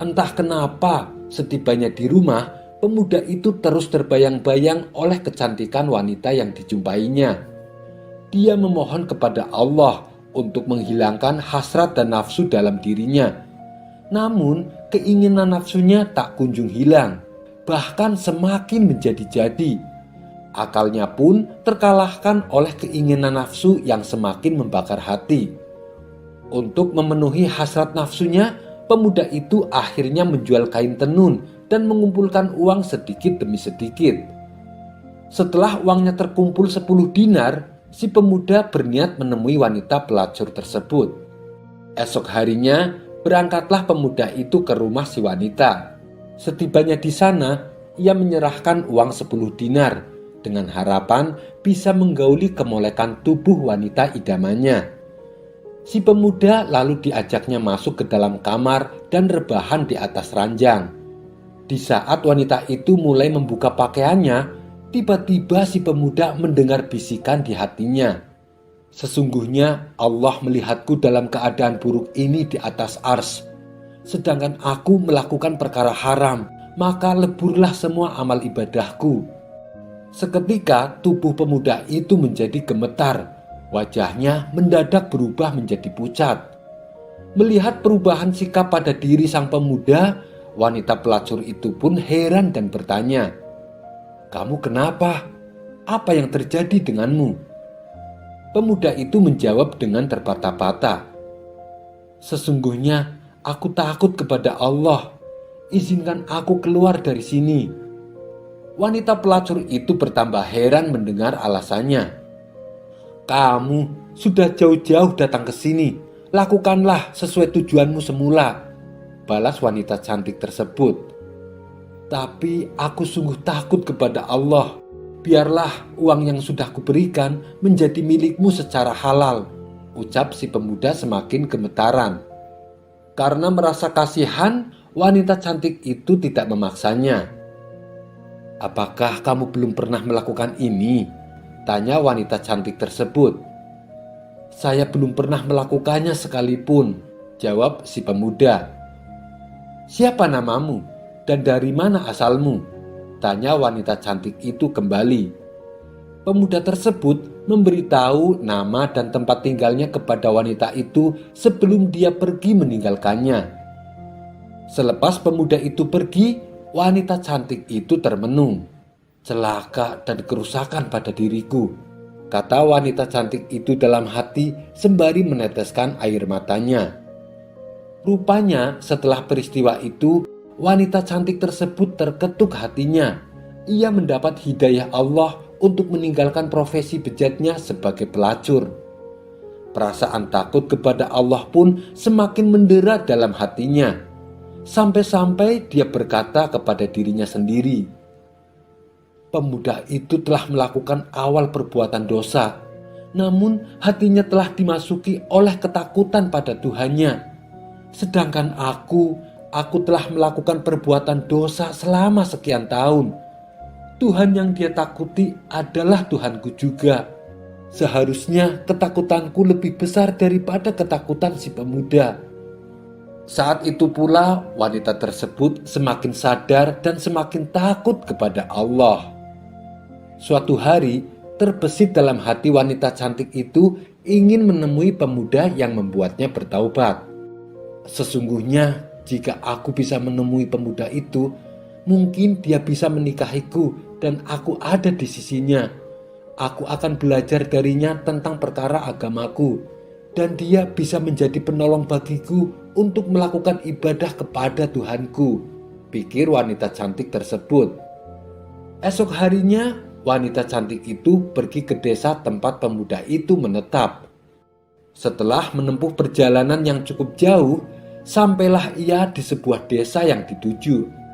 Entah kenapa, setibanya di rumah, pemuda itu terus terbayang-bayang oleh kecantikan wanita yang dijumpainya. Dia memohon kepada Allah untuk menghilangkan hasrat dan nafsu dalam dirinya. Namun keinginan nafsunya tak kunjung hilang, bahkan semakin menjadi-jadi. Akalnya pun terkalahkan oleh keinginan nafsu yang semakin membakar hati. Untuk memenuhi hasrat nafsunya, pemuda itu akhirnya menjual kain tenun dan mengumpulkan uang sedikit demi sedikit. Setelah uangnya terkumpul 10 dinar, si pemuda berniat menemui wanita pelacur tersebut. Esok harinya, berangkatlah pemuda itu ke rumah si wanita. Setibanya di sana, ia menyerahkan uang 10 dinar dengan harapan bisa menggauli kemolekan tubuh wanita idamannya. Si pemuda lalu diajaknya masuk ke dalam kamar dan rebahan di atas ranjang. Di saat wanita itu mulai membuka pakaiannya, tiba-tiba si pemuda mendengar bisikan di hatinya. "Sesungguhnya Allah melihatku dalam keadaan buruk ini di atas ars. Sedangkan aku melakukan perkara haram, maka leburlah semua amal ibadahku." Seketika tubuh pemuda itu menjadi gemetar. Wajahnya mendadak berubah menjadi pucat. Melihat perubahan sikap pada diri sang pemuda, wanita pelacur itu pun heran dan bertanya, "Kamu kenapa? Apa yang terjadi denganmu?" Pemuda itu menjawab dengan terbata-bata, "Sesungguhnya aku takut kepada Allah. Izinkan aku keluar dari sini." Wanita pelacur itu bertambah heran mendengar alasannya. "Kamu sudah jauh-jauh datang ke sini. Lakukanlah sesuai tujuanmu semula," balas wanita cantik tersebut. "Tapi aku sungguh takut kepada Allah. Biarlah uang yang sudah kuberikan menjadi milikmu secara halal." ucap si pemuda semakin gemetaran. Karena merasa kasihan, wanita cantik itu tidak memaksanya. "Apakah kamu belum pernah melakukan ini?" tanya wanita cantik tersebut. "Saya belum pernah melakukannya sekalipun," jawab si pemuda. "Siapa namamu dan dari mana asalmu?" tanya wanita cantik itu kembali. Pemuda tersebut memberitahu nama dan tempat tinggalnya kepada wanita itu sebelum dia pergi meninggalkannya. Selepas pemuda itu pergi, wanita cantik itu termenung. "Celaka dan kerusakan pada diriku," kata wanita cantik itu dalam hati sembari meneteskan air matanya. Rupanya setelah peristiwa itu, wanita cantik tersebut terketuk hatinya. Ia mendapat hidayah Allah untuk meninggalkan profesi bejatnya sebagai pelacur. Perasaan takut kepada Allah pun semakin mendera dalam hatinya. Sampai-sampai dia berkata kepada dirinya sendiri, "Pemuda itu telah melakukan awal perbuatan dosa, namun hatinya telah dimasuki oleh ketakutan pada Tuhannya. Sedangkan aku telah melakukan perbuatan dosa selama sekian tahun. Tuhan yang dia takuti adalah Tuhanku juga. Seharusnya ketakutanku lebih besar daripada ketakutan si pemuda." Saat itu pula wanita tersebut semakin sadar dan semakin takut kepada Allah. Suatu hari terbesit dalam hati wanita cantik itu ingin menemui pemuda yang membuatnya bertaubat. "Sesungguhnya jika aku bisa menemui pemuda itu, mungkin dia bisa menikahiku dan aku ada di sisinya. Aku akan belajar darinya tentang perkara agamaku, dan dia bisa menjadi penolong bagiku untuk melakukan ibadah kepada Tuhanku," pikir wanita cantik tersebut. Esok harinya, wanita cantik itu pergi ke desa tempat pemuda itu menetap. Setelah menempuh perjalanan yang cukup jauh, sampailah ia di sebuah desa yang dituju.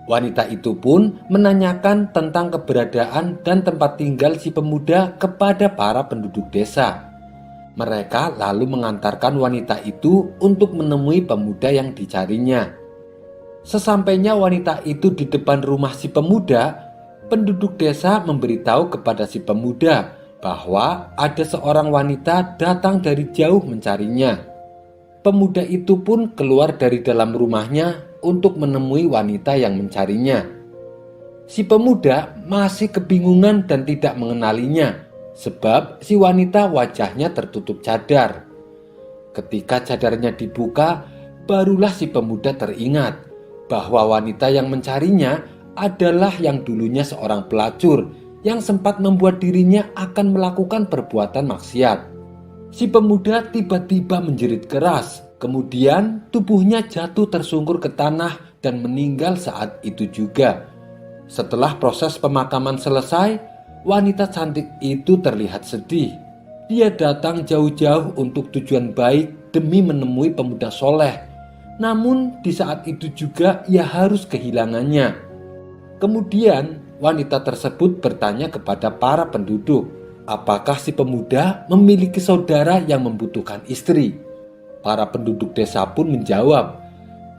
Wanita itu pun menanyakan tentang keberadaan dan tempat tinggal si pemuda kepada para penduduk desa. Mereka lalu mengantarkan wanita itu untuk menemui pemuda yang dicarinya. Sesampainya wanita itu di depan rumah si pemuda, penduduk desa memberitahu kepada si pemuda bahwa ada seorang wanita datang dari jauh mencarinya. Pemuda itu pun keluar dari dalam rumahnya untuk menemui wanita yang mencarinya. Si pemuda masih kebingungan dan tidak mengenalinya, sebab si wanita wajahnya tertutup cadar. Ketika cadarnya dibuka, barulah si pemuda teringat bahwa wanita yang mencarinya adalah yang dulunya seorang pelacur yang sempat membuat dirinya akan melakukan perbuatan maksiat. Si pemuda tiba-tiba menjerit keras. Kemudian tubuhnya jatuh tersungkur ke tanah dan meninggal saat itu juga. Setelah proses pemakaman selesai, wanita cantik itu terlihat sedih. Dia datang jauh-jauh untuk tujuan baik demi menemui pemuda soleh. Namun di saat itu juga ia harus kehilangannya. Kemudian wanita tersebut bertanya kepada para penduduk, apakah si pemuda memiliki saudara yang membutuhkan istri. Para penduduk desa pun menjawab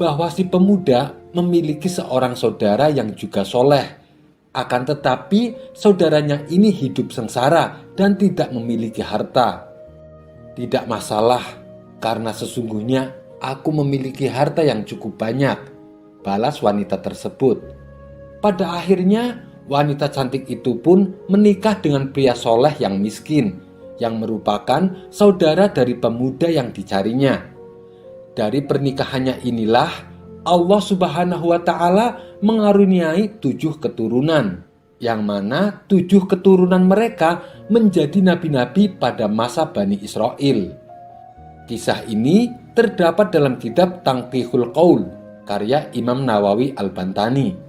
bahwa si pemuda memiliki seorang saudara yang juga soleh. Akan tetapi saudaranya ini hidup sengsara dan tidak memiliki harta. "Tidak masalah, karena sesungguhnya aku memiliki harta yang cukup banyak," balas wanita tersebut. Pada akhirnya wanita cantik itu pun menikah dengan pria soleh yang miskin, yang merupakan saudara dari pemuda yang dicarinya. Dari pernikahannya inilah Allah Subhanahu wa Ta'ala mengaruniai 7 keturunan, yang mana 7 keturunan mereka menjadi nabi-nabi pada masa Bani Israel. Kisah ini terdapat dalam kitab Tanqihul Qaul karya Imam Nawawi Al-Bantani.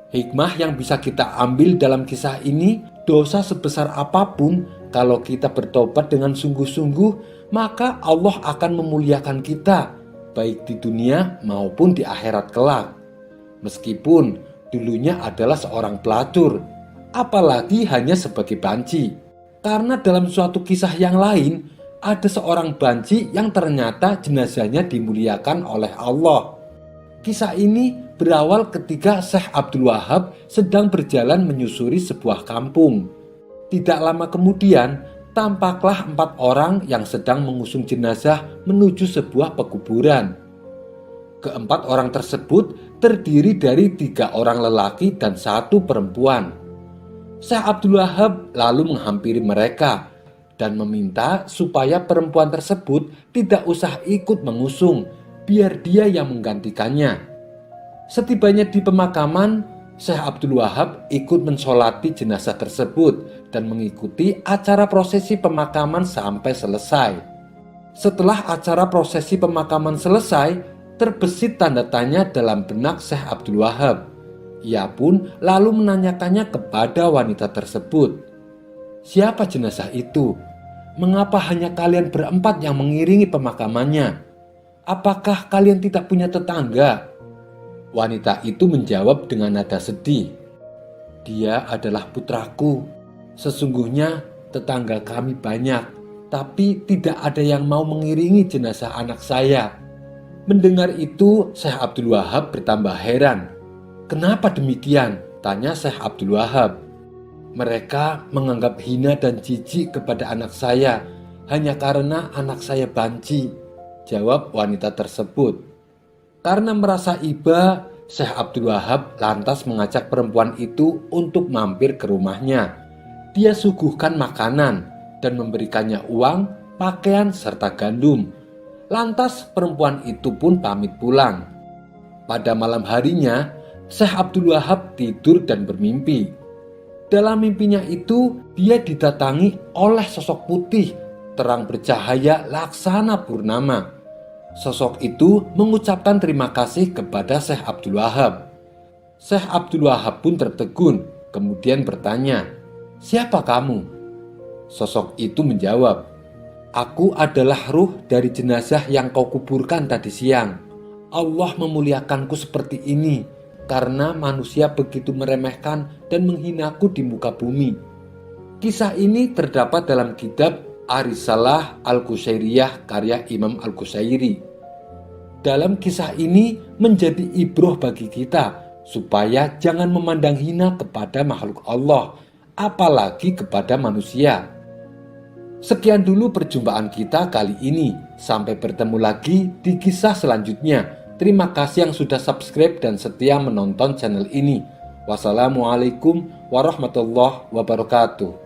Hikmah yang bisa kita ambil dalam kisah ini, dosa sebesar apapun, kalau kita bertobat dengan sungguh-sungguh, maka Allah akan memuliakan kita, baik di dunia maupun di akhirat kelak. Meskipun dulunya adalah seorang pelacur, apalagi hanya sebagai banci. Karena dalam suatu kisah yang lain, ada seorang banci yang ternyata jenazahnya dimuliakan oleh Allah. Kisah ini berawal ketika Syekh Abdul Wahab sedang berjalan menyusuri sebuah kampung. Tidak lama kemudian, tampaklah 4 orang yang sedang mengusung jenazah menuju sebuah pekuburan. Keempat orang tersebut terdiri dari 3 orang lelaki dan 1 perempuan. Syekh Abdul Wahab lalu menghampiri mereka dan meminta supaya perempuan tersebut tidak usah ikut mengusung, biar dia yang menggantikannya. Setibanya di pemakaman, Syekh Abdul Wahab ikut mensolati jenazah tersebut dan mengikuti acara prosesi pemakaman sampai selesai. Setelah acara prosesi pemakaman selesai, terbesit tanda tanya dalam benak Syekh Abdul Wahab. Ia pun lalu menanyakannya kepada wanita tersebut. Siapa jenazah itu? Mengapa hanya kalian berempat yang mengiringi pemakamannya? Apakah kalian tidak punya tetangga? Wanita itu menjawab dengan nada sedih. Dia adalah putraku. Sesungguhnya tetangga kami banyak, tapi tidak ada yang mau mengiringi jenazah anak saya. Mendengar itu, Syekh Abdul Wahab bertambah heran. Kenapa demikian? Tanya Syekh Abdul Wahab. Mereka menganggap hina dan jijik kepada anak saya hanya karena anak saya banci, jawab wanita tersebut. Karena merasa iba, Syekh Abdul Wahab lantas mengajak perempuan itu untuk mampir ke rumahnya. Dia suguhkan makanan dan memberikannya uang, pakaian, serta gandum. Lantas perempuan itu pun pamit pulang. Pada malam harinya, Syekh Abdul Wahab tidur dan bermimpi. Dalam mimpinya itu, dia didatangi oleh sosok putih, terang bercahaya laksana purnama. Sosok itu mengucapkan terima kasih kepada Syekh Abdul Wahab. Syekh Abdul Wahab pun tertegun, kemudian bertanya, "Siapa kamu?" Sosok itu menjawab, "Aku adalah ruh dari jenazah yang kau kuburkan tadi siang. Allah memuliakanku seperti ini karena manusia begitu meremehkan dan menghinaku di muka bumi." Kisah ini terdapat dalam kitab Ar-Risalah Al-Qusyairiyah karya Imam Al-Qusyairi. Dalam kisah ini menjadi ibroh bagi kita supaya jangan memandang hina kepada makhluk Allah, apalagi kepada manusia. Sekian dulu perjumpaan kita kali ini. Sampai bertemu lagi di kisah selanjutnya. Terima kasih yang sudah subscribe dan setia menonton channel ini. Wassalamualaikum warahmatullahi wabarakatuh.